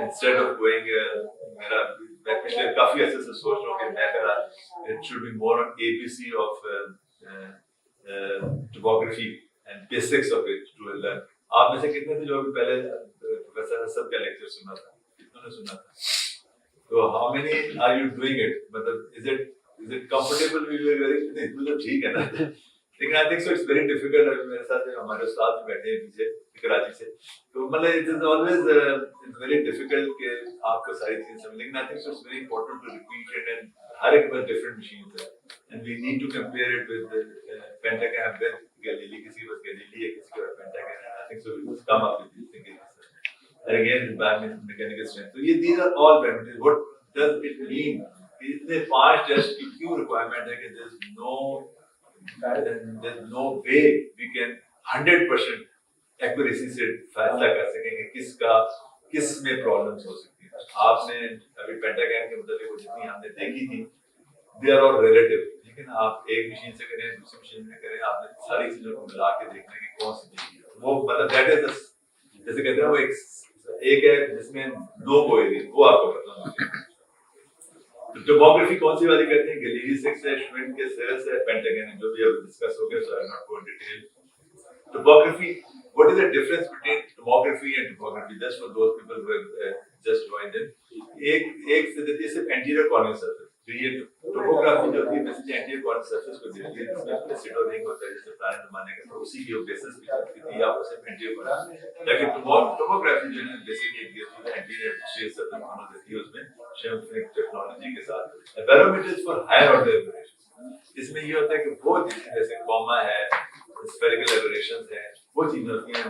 instead of going मेरा मैं पिछले काफी अर्से से सोच रहा हूँ कि मैं मेरा it should be more on ABC of topography and basics of it to learn. आप में से कितने थे जो अभी पहले प्रोफेसर असद का लेक्चर सुना था? कितनों ने सुना था? तो how many are you doing it? मतलब is it comfortable with your नहीं मतलब ठीक है ना, लेकिन I think so it's very difficult. अभी मेरे साथ हमारे उस्ताद भी बैठे हैं पीछे कराची से, तो मतलब it is always it's very difficult कि आपको सारी चीजें समझ, लेकिन I think so it's very important to repeat it and हर एक में डिफरेंट मशीन्स है and we need to compare it with Pentacam with Galilei, किसी के पास गैलीली है, किसी के पास पेंटाकैम है। I think so we must come up with this thinking and again biomechanical strength. So these are all parameters. What does it mean? इसमें 5 test की क्यों रिक्वायरमेंट है कि there's no way we can 100% accuracy से फैसला कर सकें कि किस में प्रॉब्लम्स हो सकती है। आपने अभी पेंटागन के मतलब जितनी हमने देखी थी दे आर ऑल रिलेटिव, लेकिन आप एक मशीन से करें दूसरी मशीन में करें, आपने सारी चीजों को मिला के देखना कि कौन सी चीज है वो, मतलब दैट इज जैसे कहते हैं वो एक है जिसमें 2 होएगी, वो आपको पता होना चाहिए। तो टोपोग्राफी कौन सी वाली करते हैं? गैलीली 6 है, श्विंट के सेल्स है, पेंटागन जो भी अब डिस्कस हो गया, so I not go in detail. Topography, what is the difference between tomography and topography? Just for those people who have just joined in. एक से देती है सिर्फ anterior corneal surface। तो ये टोपोग्राफी जो होती है बेसिकली एंटीरियर कॉर्नर सरफेस को देती है, जिसमें प्लेसिडो रिंग होता है जैसे पुराने जमाने का, तो उसी की बेसिस पे होती है आपको सिर्फ एंटीरियर कॉर्नर। लेकिन टोपोग्राफी जो है बेसिकली एंटीरियर शेल सरफेस दोनों देती है, उसमें शेमफ्लिक टेक्नोलॉजी के साथ। Barometers for higher order aberrations, इसमें ये होता है कि वो जैसे कॉमा है, स्फेरिकल एबरेशंस है, वो चीजें होती हैं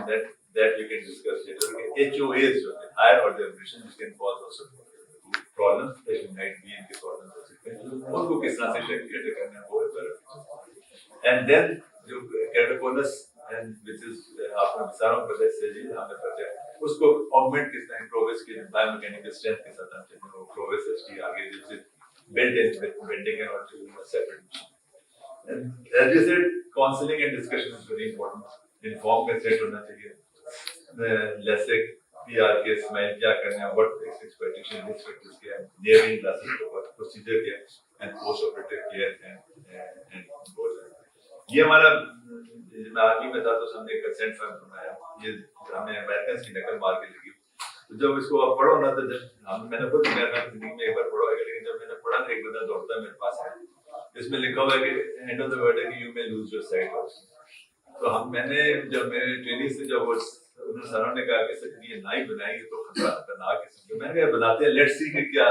that we can discuss later. HOAs जो है higher order aberrations which can cause also problems, especially night vision के problems हो सकते हैं, उनको किस तरह से कैलकुलेट करना है वो है। and then जो keratoconus and which is आपने विचारों पर जैसे जी हमने पढ़ा उसको augment किस तरह प्रोग्रेस के बायोमैकेनिकल स्ट्रेंथ के साथ हम चलते हैं, वो प्रोग्रेस एसटी आगे जैसे built in bending and all separate। and as you said counseling and discussion is very important, informed consent होना चाहिए, लेसिक पीआर के स्माइल क्या करना है, व्हाट इज एक्सपेक्टेशन रिस्पेक्ट क्या है, नियरिंग ग्लासेस का प्रोसीजर क्या है and post operative care and both. ये हमारा मैं आर्मी में था तो हमने कंसेंट फॉर्म बनाया, ये हमें अमेरिकन की नकल मार के लगी। तो जब इसको आप पढ़ो ना तो मैंने खुद जिंदगी में एक बार पढ़ा है, लेकिन जब मैंने पढ़ा तो एक बंदा दौड़ता है मेरे पास है, इसमें लिखा हुआ है कि एंड ऑफ द वर्ड है कि you may lose your site also. तो मैंने जब मेरे ट्रेनिंग से जब सरों ने कहा कि सर ये नाई बनाएंगे तो खतरनाक किस्म के, मैंने कहा बनाते हैं, लेट्स सी कि क्या।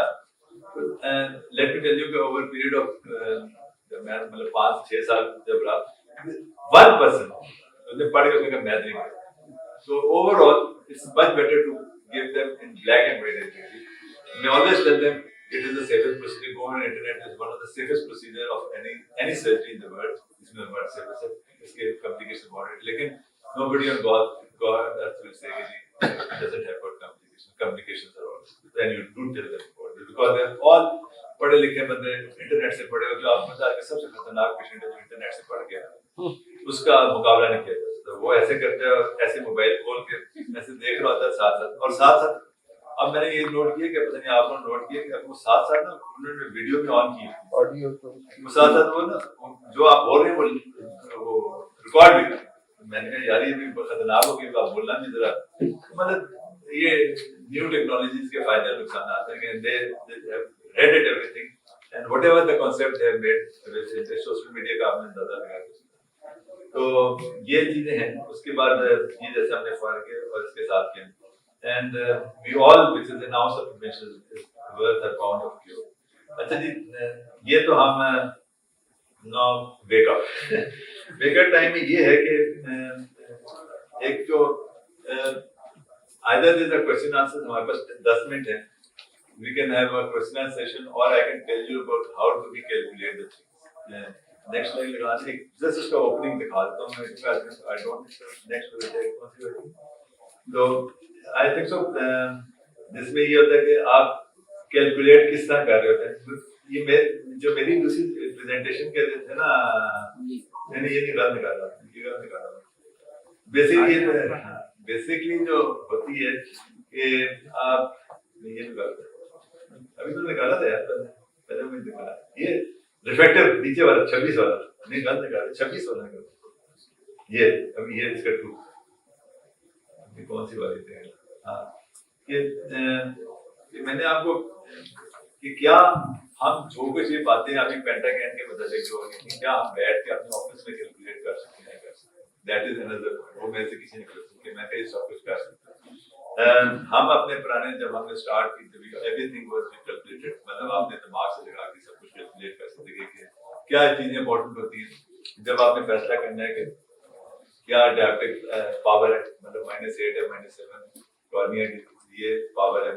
लेट मी टेल यू कि ओवर पीरियड ऑफ मैं मतलब 5-6 साल जब रहा 1% उसने पढ़ के मैं मैथ नहीं किया। So overall it's much better to give them in black and white education. मैं always tell them it is the safest procedure, go on internet is one of the safest procedure of any surgery in the world, इसमें word safest है, इसके complication बहुत है, लेकिन nobody on God earth will say कि doesn't have got complications are all, then you do tell them about it because they are all पढ़े लिखे बंदे इंटरनेट से पढ़े, जो आप बता के सबसे खतरनाक पेशेंट है जो इंटरनेट से पढ़ गया उसका मुकाबला नहीं किया जा सकता। वो ऐसे करते हैं, ऐसे मोबाइल खोल के ऐसे देख रहा होता है साथ-साथ, और साथ-साथ अब मैंने ये नोट किया कि पता नहीं आपने नोट किया कि वो साथ-साथ ना उन्होंने वीडियो में ऑन की ऑडियो तो साथ-साथ वो ना जो आप बोल रहे हैं वो रिकॉर्ड भी कर। मैंने कहा यार ये भी खतरनाक हो गया, आप बोलना भी जरा, मतलब ये न्यू टेक्नोलॉजीज के फायदे नुकसान आते हैं कि they read it everything and whatever the concept they have made social media का आपने अंदाजा लगा। तो ये चीजें हैं। उसके बाद ये जैसे हमने फॉर के और इसके साथ किया and we all which is an ounce of prevention is worth a pound of cure। अच्छा जी, ये तो हम now wake up टाइम में ये है कि एक जो either there is a question answer, हमारे पास 10 मिनट है, we can have a question answer session or I can tell you about how do we calculate the things। Next line लगा के जस्ट इसका ओपनिंग दिखा देता हूं मैं, I don't next will take कौन सी वाली। तो आई थिंक सो जिसमें ये होता है कि आप कैलकुलेट किस तरह कर रहे होते हैं। जो मेरी दूसरी प्रेजेंटेशन के थे ना, मैंने ये निकाल निकाला बेसिकली जो होती है कि आप ये निकाल, अभी तो निकाला था यार, पहले मैं निकाला ये रिफ्लेक्टर नीचे वाला 26 वाला नहीं, गलत निकाला 26 वाला निकाला ये, अभी ये इसका 2 कौन सी वाली थी? हाँ, ये मैंने आपको कि क्या हम जो कुछ ये बातें अभी पेंटागन के मतलब जो होगी कि क्या हम बैठ के अपने ऑफिस में कैलकुलेट कर सकते हैं, कर सकते हैं, दैट इज अनदर, वो मेरे से किसी ने कर सकते, मैं कहीं सब कुछ कर सकता हूँ। हम अपने पुराने जब हमने स्टार्ट की तभी एवरीथिंग वाज कैलकुलेटेड, मतलब आपने दिमाग से लगा के सब कुछ कैलकुलेट कर सकते हैं कि क्या चीजें इंपॉर्टेंट होती हैं जब आपने फैसला करना है कि क्या डायरेक्टिव पावर है, मतलब -8 है -7 कॉर्निया की ये पावर है,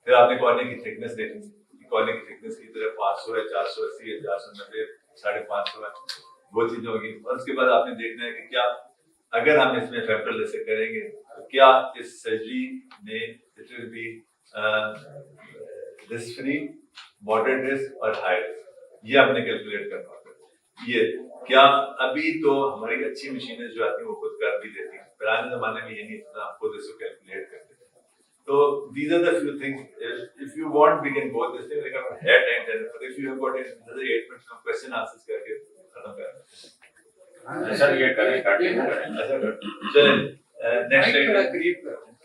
फिर आपने कॉर्निया की थिकनेस देखनी, कॉर्निया की थिकनेस की तरह 500 है, 480 है, 490, 550 है, वो चीजें होगी। और उसके बाद आपने देखना है कि क्या अगर हम इसमें फैक्टर लेसे करेंगे तो क्या इस सर्जरी में it will be risk free, moderate risk और हाई रिस्क, ये हमने कैलकुलेट करना होगा। ये क्या अभी तो हमारी अच्छी मशीनें जो आती हैं वो खुद कर भी देती हैं, पुराने जमाने में ये नहीं था, खुद इसको कैलकुलेट करते थे। So these are the few things. If you want, we can go this thing like a head and then. But if you have got another 8 minutes of question answers करके खत्म कर।
सर ये करें
चलें next slide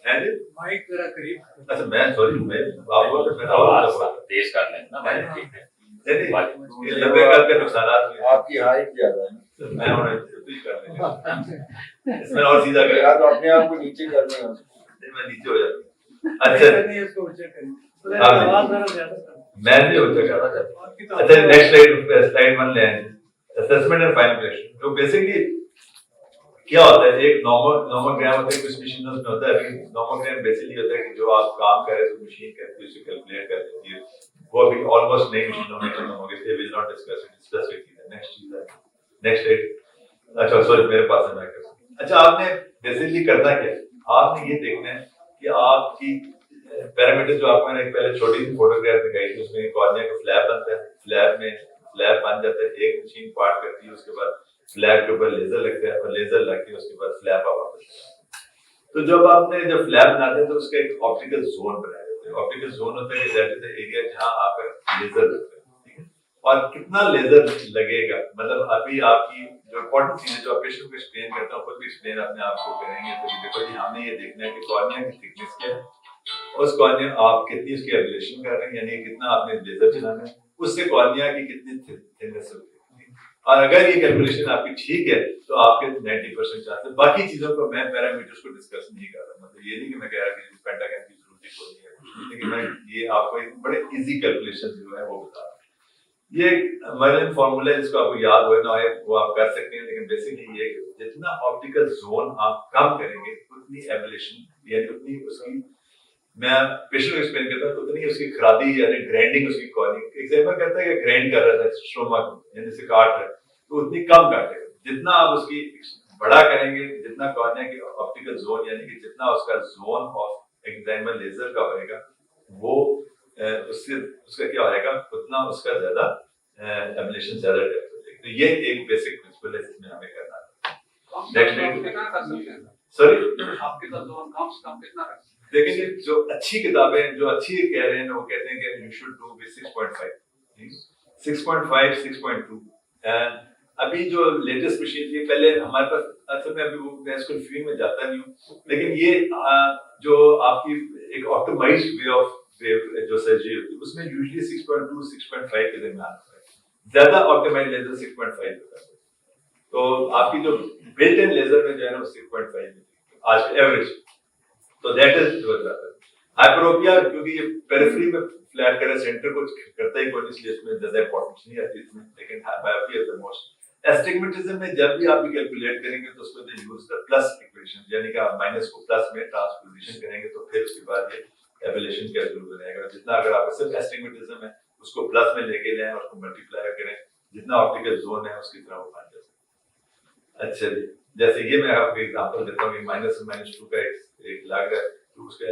है जी।
Mic जरा करीब।
अच्छा मैं सॉरी मैं आपको मैं
आवाज तेज कर लें ना भाई, ठीक है।
नहीं ये लंबे काल के नुकसानात हुए।
आपकी हाइट ज्यादा है,
मैं और भी कर लेंगे इसमें और सीधा कर
या तो अपने आप को नीचे करने हो।
मैं नीचे हो जाता हूँ। अच्छा
नहीं इसको ऊंचा करें।
हाँ,
आवाज जरा ज्यादा कर।
मैं नहीं होता करना चाहता। अच्छा नेक्स्ट स्लाइड 1 ले आए, असेसमेंट एंड फाइनल क्वेश्चन। तो बेसिकली क्या होता है, एक नॉर्मोग्राम होता है, कुछ मशीनों में होता है। अभी नॉर्मोग्राम बेसिकली होता है कि जो आप काम कर रहे हो मशीन करती है उसे कैलकुलेट कर देती है, वो अभी ऑलमोस्ट नई मशीनों में खत्म हो गई थी, will not discuss it specifically. Next slide. अच्छा सॉरी मेरे पास है मैं कर। अच्छा आपने बेसिकली करना क्या है, आपने ये देखना है कि आपकी पैरामीटर जो आपको मैंने पहले छोटी सी फोटोग्राफ दिखाई थी, उसमें कॉर्निया का फ्लैप बनता है, फ्लैप बन जाता है, एक मशीन पार्ट करती है, उसके बाद फ्लैप के ऊपर लेजर लगता है और लेजर लग के उसके बाद फ्लैप आप वापस। तो जब फ्लैप बनाते हैं तो उसका एक ऑप्टिकल जोन बनाया जाता है। ऑप्टिकल जोन होता है कि दैट इज द एरिया जहां आपका लेजर लगता है, ठीक है। और कितना लेजर लगेगा, मतलब अभी आपकी जो इंपॉर्टेंट चीज है जो पेशेंट को एक्सप्लेन करता हूं, खुद भी एक्सप्लेन अपने आप को करेंगे। तो देखो जी हमने ये देखना है कि कॉर्निया की थिकनेस क्या है, उस कॉर्निया आप कितनी उसकी एब्लेशन कर रहे हैं, यानी कितना आपने लेजर चलाना है, उससे कॉर्निया की कितनी थिकनेस होगी। और अगर ये कैलकुलेशन आपकी ठीक है तो आपके 90% चांसेस। बाकी चीजों को मैं पैरामीटर्स को डिस्कस नहीं कर रहा, मतलब ये नहीं कि मैं कह रहा कि पेंटागन की जरूरत नहीं है, लेकिन मैं ये आपको एक बड़े इजी कैलकुलेशन जो है वो बता रहा हूं। ये मर्लिन फार्मूला है जिसको आपको याद हो ना हो वो आप कर सकते हैं, लेकिन बेसिकली ये जितना ऑप्टिकल जोन आप कम करेंगे उतनी एब्लेशन यानी उतनी उसकी, मैं पेशेंट को एक्सप्लेन करता हूं, उतनी उसकी खराबी यानी ग्राइंडिंग उसकी कॉर्निया एग्जाम्पल करता है कि ग्राइंड कर रहा था स्ट्रोमा को यानी से काट रहा है तो उतनी कम काटेगा। जितना आप उसकी बड़ा करेंगे, जितना कॉर्निया की ऑप्टिकल जोन यानी कि जितना उसका जोन ऑफ एग्जाम्पल लेजर का होएगा वो उससे उसका क्या होएगा उतना उसका ज्यादा एब्लेशन ज्यादा डेप्थ हो जाएगी। तो ये एक बेसिक प्रिंसिपल है जिसमें हमें करना है। नेक्स्ट सॉरी
आपके साथ जोन कम से कम कितना रख सकते हैं?
देखेंगे जो अच्छी किताबें जो अच्छी कह रहे हैं वो कहते हैं कि you should do with 6.5 6.2 and अभी जो लेटेस्ट मशीन थी पहले हमारे पास असल में अभी वो मैं इसको फील्ड में जाता नहीं हूँ, लेकिन ये जो आपकी एक ऑप्टिमाइज्ड वे ऑफ जो सर्जरी होती है उसमें यूजुअली 6.2 6.5 के दरमियान आता है, ज्यादा ऑप्टिमाइज्ड लेजर 6.5 होता है। तो आपकी जो बिल्ट इन लेजर में जो है ना 6.5 आज एवरेज, तो दैट इज हाइपरोपिया क्योंकि ये पेरिफेरी में फ्लैट करे सेंटर को करता ही कोई इसलिए इसमें ज्यादा इंपॉर्टेंस नहीं आती इसमें, लेकिन hyperopia is the most. Astigmatism में जब भी आप भी कैलकुलेट करेंगे तो उसमें यूज द प्लस इक्वेशन यानी कि आप माइनस को प्लस में ट्रांसपोजिशन करेंगे तो फिर उसके बाद ये एवोल्यूशन कैलकुलेट बनेगा। जितना अगर आप सिर्फ एस्टिग्मेटिज्म है उसको प्लस में लेके जाएं और उसको मल्टीप्लाई करें जितना ऑप्टिकल जोन है उसकी तरह वो बन जाता है। अच्छा जी जैसे ये मैं आपको एग्जांपल देता हूँ कि -2 का एक लग रहा है तो उसका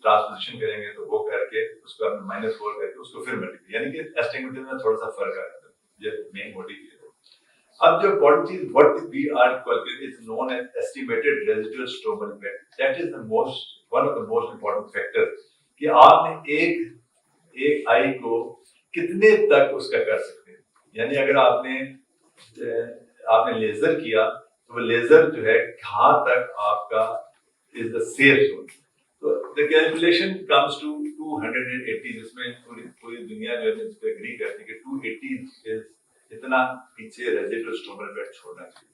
ट्रांसपोजिशन करेंगे तो वो करके उसको आपने -4 करके उसको फिर मल्टीप्लाई, यानी कि एस्टिमेटेड में थोड़ा सा फर्क आ जाता है। ये मेन मोटिव है। अब जो इम्पोर्टेंट चीज what we are called is known as estimated residual stromal weight, that is the most one of the most important factor कि आपने एक आई को कितने तक उसका कर सकते हैं। यानी अगर आपने लेजर किया तो वो लेजर जो है कहाँ तक आपका इज द सेफ जोन। तो द कैलकुलेशन कम्स टू 280, जिसमें पूरी दुनिया जो है इस पे एग्री करती है कि 280 इज इतना पीछे रेजिडुअल स्टोमल वेट छोड़ना चाहिए,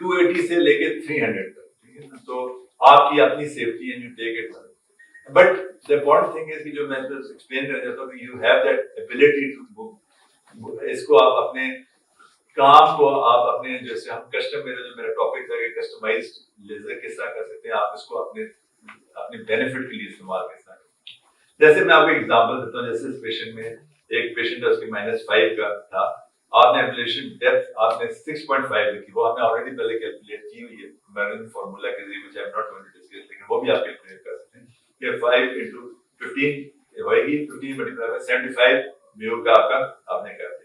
280 से लेके 300 तक, ठीक है ना। तो आपकी अपनी safety and you take it, but the important thing is कि जो मैं एक्सप्लेन कर देता हूँ कि you have that ability to move. इसको आप अपने काम को आप अपने, जैसे हम मेरा टॉपिक था कि कस्टमाइज्ड लेजर किस तरह कर सकते हैं, आप इसको अपने बेनिफिट के लिए इस्तेमाल कर सकते हैं। जैसे मैं आपको एग्जांपल देता हूँ, जैसे इस पेशेंट में एक पेशेंट है उसकी -5 का था, आपने एब्लेशन डेप्थ आपने 6.5 लिखी, वो आपने ऑलरेडी पहले कैलकुलेट की हुई है मैरिन फार्मूला के जरिए, which I am not going to discuss, लेकिन वो भी आप कैलकुलेट कर सकते हैं कि 5 × 15 होएगी, 15 मल्टीप्लाई बाय 75 म्यू का आपने कर दिया।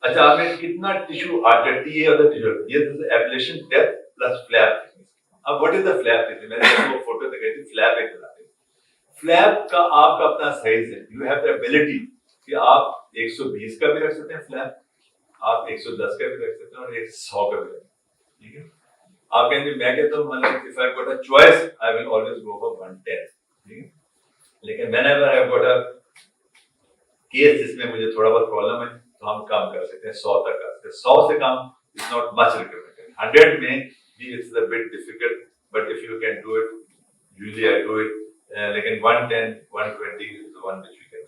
अच्छा, आपने कितना टिश्यू आर्टर टी और द टिश्यू, ये एब्लेशन डेप्थ प्लस फ्लैप। अब what is the flap thickness, मैंने आपको फोटो दिखाई थी, फ्लैप एक बताते हैं। फ्लैप का आपका अपना साइज है, यू हैव द एबिलिटी कि आप 120 का भी रख सकते हैं फ्लैप, आप 110 का भी रख सकते हैं और 100 का भी रख सकते हैं, ठीक है। आप कहेंगे मैं कहता हूं मतलब if I got a choice I will always go for 110, ठीक है। लेकिन whenever I got a case जिसमें मुझे थोड़ा बहुत प्रॉब्लम है तो हम कम कर सकते हैं, 100 तक कर सकते हैं। 100 से कम इज नॉट मच रिकमेंडेड, 100 में भी it's a bit difficult, but if you can do it usually I do it, लेकिन 110 120 is the one which we can.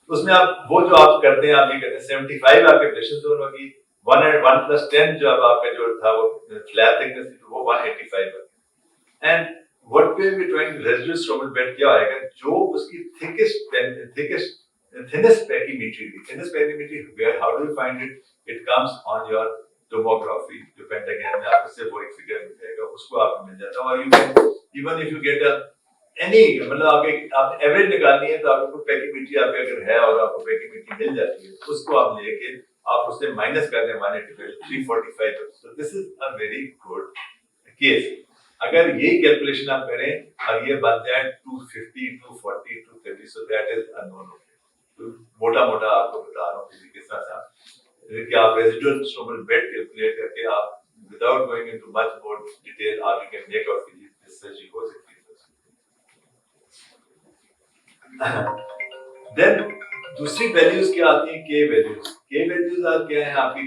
उसमें आप वो जो आप करते हैं, आप ये कहते हैं 75 आपके एब्लेशन जोन होगी, 1 and 1 + 10 जो अब आपका जो था वो फ्लैप थिकनेस थी वो 185 है। And what we be trying residual stromal bed क्या आएगा, जो उसकी thinnest pachymetry, where how do you find it, it comes on your tomography, जो पेंटाग्राम में आपको सिर्फ वो एक फिगर मिलेगा, उसको आपको मिल जाता है। और you can even if you get a any मतलब आप एवरेज निकालनी है तो आपको पैकीमेट्री आपके अगर है और आपको पैकीमेट्री मिल जाती है, उसको आप लेके आप उससे माइनस कर दें 185 345, so this is a very good case। अगर यही कैलकुलेशन आप करें और ये बन जाए 250 240 230, so that is a no-no। तो मोटा आपको बता रहा हूँ किस तरह से कि आप रेजिडुअल स्ट्रोमल बेड कैलकुलेट करके आप without going into much more detail आप you can make out this surgery हो सकती है। देन दूसरी वैल्यूज क्या आती हैं, के वैल्यूज आप क्या है आपकी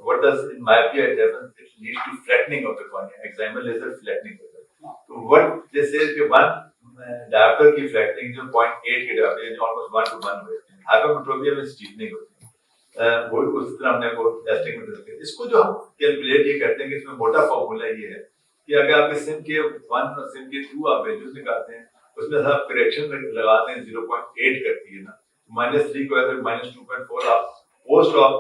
what does in myopia it leads to flattening of the cornea, excimer laser flattening होता है। तो व्हाट दे से कि वन डायप्टर की फ्लैटनिंग जो 0.8 के डायप्टर यानी ऑलमोस्ट 1 to 1 होती है, हाइपरमेट्रोपिया में स्टीपनिंग होती है, वो उस तरह हमने वो टेस्टिंग में करते हैं। इसको जो हम कैलकुलेट ये करते हैं कि इसमें मोटा फार्मूला ये है कि अगर आप सिम के 1 और सिम के 2 आप वैल्यूज निकालते हैं, उसमें आप करेक्शन लगाते हैं 0.8 करती है ना, -3 को अगर -2.4 आप पोस्ट ऑफ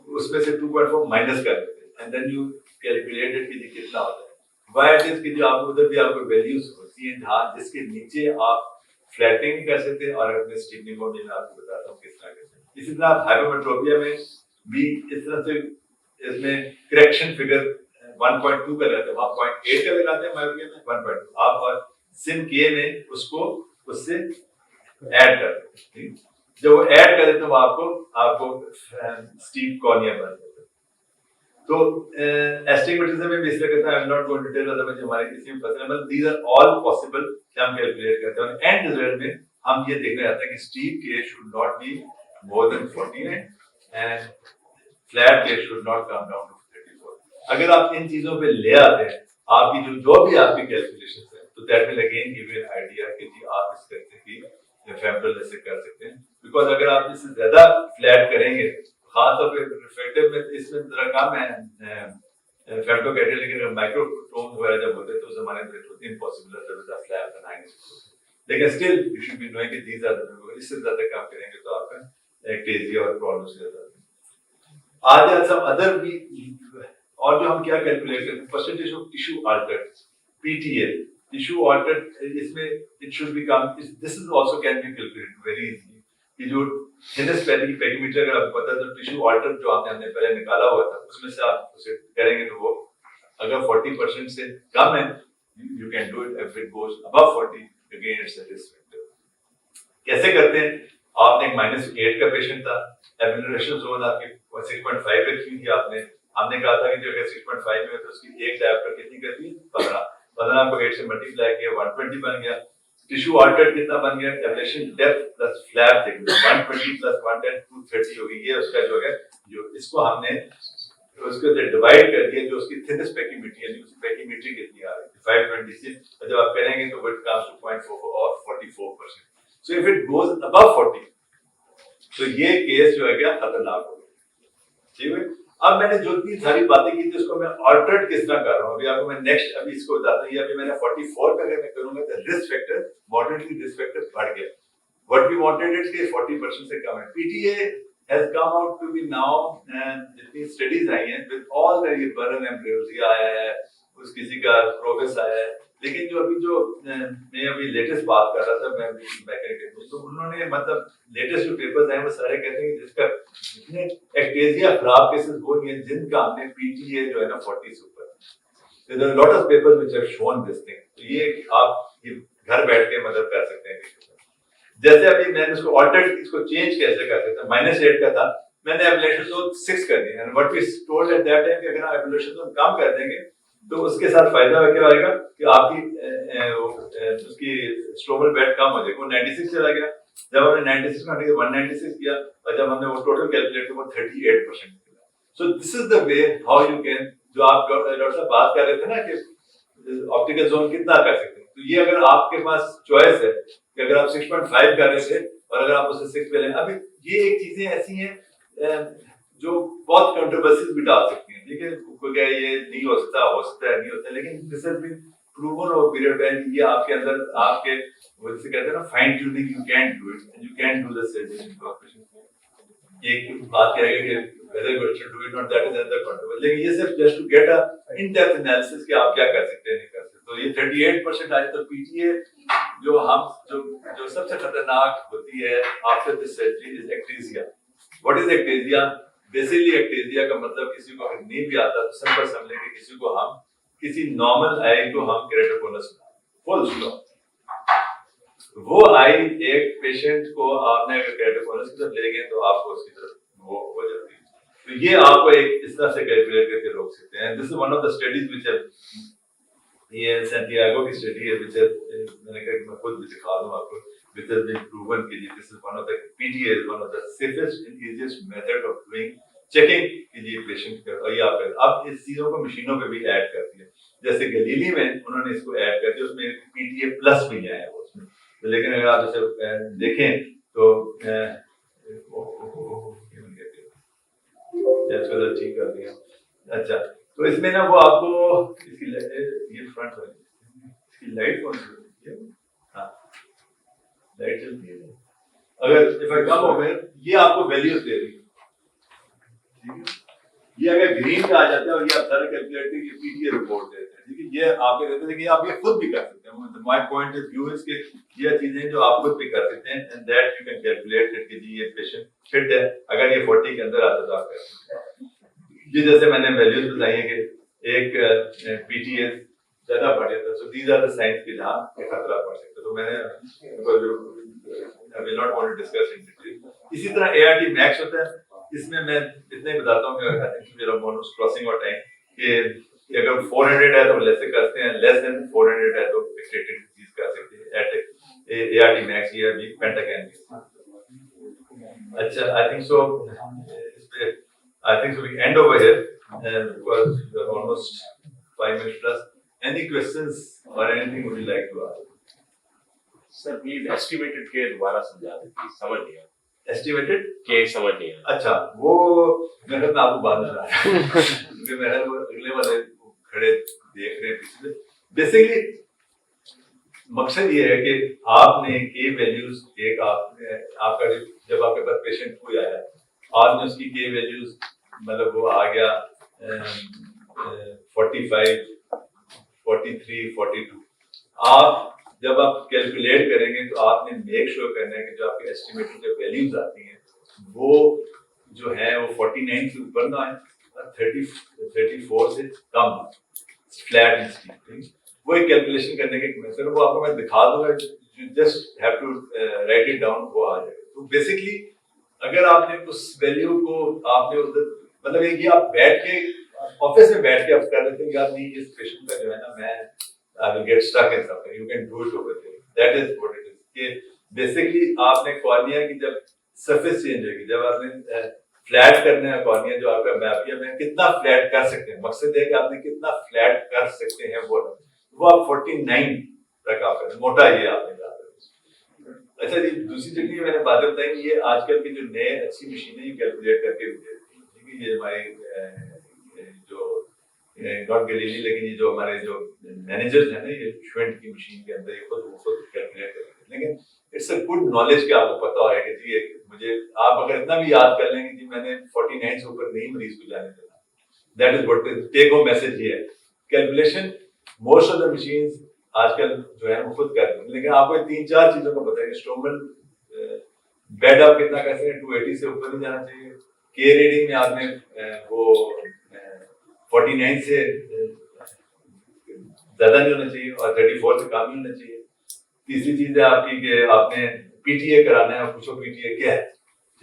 उसमें से 2.4 माइनस कर देते हैं and then you calculate it कि कितना होता है। व्हाई इट इज कि जो आप उधर भी आपको वैल्यूज होती हैं जहां जिसके नीचे आप फ्लैटनिंग भी कर सकते हैं और अपने स्टीपनिंग को भी मैं आपको बताता हूं किस तरह करते हैं। इसी तरह हाइपरमेट्रोपिया में भी इस तरह से इसमें करेक्शन फिगर 1.2 का रहता है, 1.8 का लगाते हैं मायोपिया में 1.2 आप और सिम के में उसको उससे ऐड कर देते हैं। जब वो ऐड कर देते तो आपको स्टीप कॉर्निया बन जाता है। तो एस्टिमेटिज्म में भी इस तरह करता है, I am not going to tell otherwise हमारे किसी में पता नहीं, दीस आर ऑल पॉसिबल कि हम कैलकुलेट करते हैं। एंड रिजल्ट में हम ये देखना चाहते हैं कि steep K should not be more than 49 and flat K should not come down to 34। अगर आप इन चीजों पे ले आते हैं आपकी जो भी आपकी कैलकुलेशन है, तो that will again give you an idea कि जी आप इस तरह की फेमटोल ऐसे कर सकते हैं। बिकॉज अगर आप इससे ज्यादा फ्लैट करेंगे, खासतौर पे रिफ्रैक्टिव में इसमें जरा कम है फेमटोकैटल, लेकिन माइक्रोटोन वगैरह जब होते हैं तो उस जमाने में इम्पॉसिबल होता है विद फ्लैट बनाएंगे, लेकिन still you should be knowing कि दीस आर द, इससे ज्यादा काम करेंगे तो आपका एक्टेजिया और प्रॉब्लम्स ज्यादा। आज सम अदर भी और जो हम क्या कैलकुलेट करते हैं, percentage of tissue Altered. PTA, tissue altered, इसमें it should become, this is also can be calculated very easily. कि जो thinnest perimeter अगर आपको पता है तो tissue altered जो हमने पहले निकाला हुआ था उसमें से आप उसे करेंगे तो वो अगर 40% से कम है you can do it. If it goes above 40 again it's satisfactory. कैसे करते हैं? आपने एक -8 का पेशेंट था, एब्यूलेशन जोन आपकी 6.5 रखी थी आपने, हमने कहा था कि जो अगर 6.5 में है तो उसकी एक डायप्टर कितनी करती है 15 को 8 से मल्टीप्लाई किया 120 बन गया. टिश्यू अल्टर्ड कितना बन गया? Ablation depth plus flap thickness 120 plus 110 230 हो गई. ये उसका जो है जो इसको हमने उसको डिवाइड कर दिया जो उसकी थिनेस्ट पेकीमेट्री है उसकी पेकीमेट्री कितनी आ रही है 520 से जब आप करेंगे तो इट कम्स टू 0.44 और 44%. So if it goes above 40 तो ये केस जो है क्या खतरनाक हो गया. ठीक है. अब मैंने जो इतनी सारी बातें की थी उसको मैं ऑल्टर्ड किस तरह कर रहा हूँ अभी आपको मैं नेक्स्ट अभी इसको बताता हूँ. ये अभी मैंने 44 पे अगर मैं करूंगा तो risk factor moderately risk factor बढ़ गया. व्हाट वी वांटेड इट कि 40% से कम है. PTA has come out to be now जितनी स्टडीज आई हैं with all the burn embryology आया है उस किसी का प्रोग्रेस आया है. लेकिन जो अभी जो मैं अभी लेटेस्ट बात कर रहा था मैं मैकेनिकल तो उन्होंने मतलब लेटेस्ट जो पेपर्स आए वो सारे कहते हैं कि जिसका जितने एक्टेजिया खराब केसेस वो हैं जिनका हमने PTA जो है ना 40 से ऊपर. So there are a lot of papers which have shown this thing. तो ये आप ये घर बैठ के मतलब कर सकते हैं. जैसे अभी मैंने इसको ऑल्टर्ड इसको चेंज कैसे कर सकते हैं -8 का था मैंने एब्लेशन जोन 6 कर दिया and what we told at that time कि अगर आप एब्लेशन जोन कम कर देंगे तो उसके साथ फायदा क्या होगा कि आपकी उसकी स्ट्रोमल बेड कम हो जाएगा. वो 96 चला गया. जब हमने 96 का 196 किया और जब हमने वो टोटल कैलकुलेट किया वो 38% निकला. So this is the way how you can जो आप डॉक्टर साहब बात कर रहे थे ना कि ऑप्टिकल जोन कितना कर सकते हैं. तो ये अगर आपके पास चॉइस है कि अगर आप 6.5 कर रहे थे और अगर आप उसे 6 पे लें. अभी ये एक चीजें ऐसी हैं जो बहुत कंट्रोवर्सीज भी डाल सकती हैं. ठीक है. कोई कहे ये नहीं हो सकता है नहीं होता लेकिन this has been proven over period time ये आपके अंदर आपके वो जैसे कहते हैं ना fine tuning you can do it and you can do the surgery operation. एक बात कहेंगे कि whether you should do it or not that is another controversy. लेकिन ये सिर्फ just to get a in-depth analysis कि आप क्या कर सकते हैं नहीं कर सकते. तो ये 38% आए तो PTA जो हम जो सबसे खतरनाक होती है after this surgery is ectasia. What is ectasia? Basically ectasia का मतलब किसी को अगर नहीं भी आता तो सिंपल समझ लेंगे किसी को हम किसी नॉर्मल आई को हम केराटोकोनस फुल स्टॉप. वो आई एक पेशेंट को आपने अगर केराटोकोनस की तरफ ले गए तो आपको उसकी तरफ वो हो जाती है. तो ये आपको एक इस तरह से कैलकुलेट करके रोक सकते हैं. This is one of the studies which है ये सैंटियागो की स्टडी है व्हिच मैंने कहा कि मैं खुद भी दिखा दूं आपको which has been proven कि this is one of the PTA is one of the safest and easiest method of doing checking कि ये पेशेंट का और ये आप अब इस चीजों को मशीनों पे भी ऐड कर दिया. जैसे गलीली में उन्होंने इसको ऐड कर दिया उसमें PTA प्लस भी आया है उसमें. तो लेकिन अगर आप इसे देखें तो जैसे ठीक कर दिया. अच्छा तो इसमें ना वो आपको इसकी ये फ्रंट वाली इसकी लाइट कौन सी है? हाँ लाइट चलती है. अगर इफ आई कम ओवर ये आपको वैल्यूज दे रही है. ठीक है. ये अगर ग्रीन का आ जाता है और ये आप सारे कैलकुलेट करके PTA रिपोर्ट देते हैं. ठीक है. ये आपके देते हैं कि आप ये खुद भी कर सकते हैं. My point is view is कि ये चीजें जो आप खुद भी कर सकते हैं and that you can calculate कि जी ये पेशेंट फिट है. अगर ये 40 के अंदर आता तो आप कर सकते हैं. ये जैसे मैंने वैल्यूज बताई है कि एक PTA ज्यादा बढ़ जाता है. So these are the science के जहां खतरा बढ़ सकता है. तो मैंने I will not want to discuss in detail. इसी तरह ART मैक्स होता है. इसमें मैं इतने बताता हूँ कि आई थिंक मेरा मोनोस क्रॉसिंग आउट टाइम कि अगर 400 है तो लेस करते हैं लेस देन 400 है तो एक्सटेंडेड चीज कर सकते हैं एट ART मैक्स ये भी पेंटाकैन. अच्छा आई think so I think so we end over here because we are almost 5 minutes plus. Any questions or anything would you like to ask?
Sir, please estimated के दोबारा समझा दें please. समझ नहीं आया.
Estimated?
के समझ नहीं आया.
अच्छा वो मैं आपको बाद में बताऊंगा क्योंकि मैं अगले वाले खड़े देख रहे हैं पिछले. बेसिकली मकसद ये है कि आपने के वैल्यूज एक आपका जब आपके पास पेशेंट कोई आया आपने उसकी के वैल्यूज मतलब वो आ गया 45 43, 42. आप जब आप कैलकुलेट करेंगे तो आपने मेक श्योर करना है कि जो आपके एस्टिमेटेड जो वैल्यूज आती हैं वो जो है वो 49 से ऊपर ना आए और 34 से कम फ्लैट एंड स्टीप। वो एक कैलकुलेशन करने के मेथड है, वो आपको मैं दिखा दूंगा, you just have to write it down, वो आ जाएगा। तो बेसिकली अगर आपने उस वैल्यू को आपने उधर मतलब एक ये आप बैठ के ऑफिस में बैठ के आप कर लेते हैं यार नहीं इस पेशेंट का जो है ना मैं I will get stuck in something, you can do it over there, that is what it is. कि बेसिकली आपने कॉर्निया की जब सरफेस चेंज होगी, जब आपने फ्लैट करना है कॉर्निया, जो आपका मैपिया में कितना फ्लैट कर सकते हैं, मकसद है कि आपने कितना फ्लैट कर सकते हैं वो आप 49 तक आप करें, मोटा ये आपने कहा। अच्छा जी, दूसरी चीज मैंने बात बताई, ये आजकल की जो नए अच्छी मशीनें ये कैलकुलेट करके भी देती हैं, ठीक है, ये हमारे जो नॉट गलीली लेकिन ये जो हमारे जो मैनेजर्स हैं ना, ये श्वेंट की मशीन के अंदर ये खुद कैलकुलेट करते हैं। लेकिन इट्स अ गुड नॉलेज कि आपको पता है कि जी मुझे आप अगर इतना भी याद कर लेंगे जी मैंने 49 से ऊपर नहीं मरीज को जाने देना, that is what take home message ये है। Calculation most of the machines आजकल जो है वो खुद करते हैं, लेकिन आपको 3-4 चीजों को बताएंगे। स्टोमल बेड आप कितना कर सकते हैं, 280 से ऊपर नहीं जाना चाहिए। के रीडिंग में आपने वो 49 से ज्यादा नहीं होना चाहिए और 34 से कम नहीं होना चाहिए। तीसरी चीज है आपकी कि आपने पीटीए कराना है, पूछो पीटीए क्या है,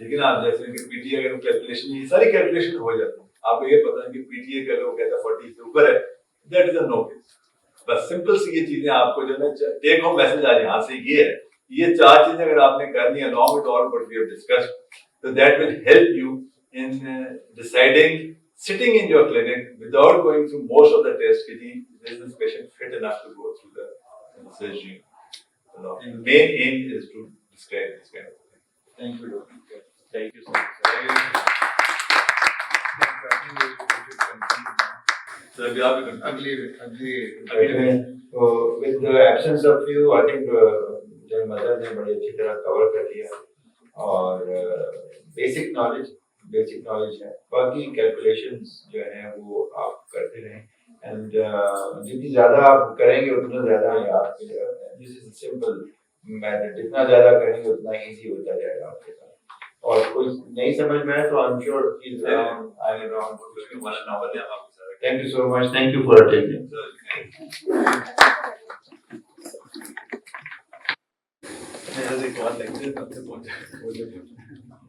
ठीक है ना। आप जैसे कि पीटीए अगर कैलकुलेशन, ये सारी कैलकुलेशन हो जाती है, आपको ये पता है कि पीटीए का लोग कहता है 40 से ऊपर है, that is a no case. बस सिंपल सी ये चीजें आपको जो है टेक होम मैसेज आज यहाँ से ये है, ये 4 चीजें अगर आपने करनी है along with all what we have discussed, so that will help you in deciding sitting in your clinic without going through most of the tests, is this patient fit enough to go through the surgery. The main aim is to describe this kind of thing.
Thank you, Doctor.
Thank you so much.
So अभी आप भी
अगली
तो with the absence of you, I think जो mother ने बड़ी अच्छी तरह कवर कर दिया और बेसिक नॉलेज है, बाकी कैलकुलेशंस जो है वो आप करते रहें एंड जितनी ज्यादा आप करेंगे उतना ज्यादा याद रहेगा। दिस इज सिंपल मैथड, जितना ज्यादा करेंगे उतना इजी होता जाएगा आपके साथ। और कोई नहीं समझ में आए तो I am sure he is around, I am around for 1 hour. Thank you so much. Thank you for attending.
मेरा एक और लेक्चर कब से पहुंचा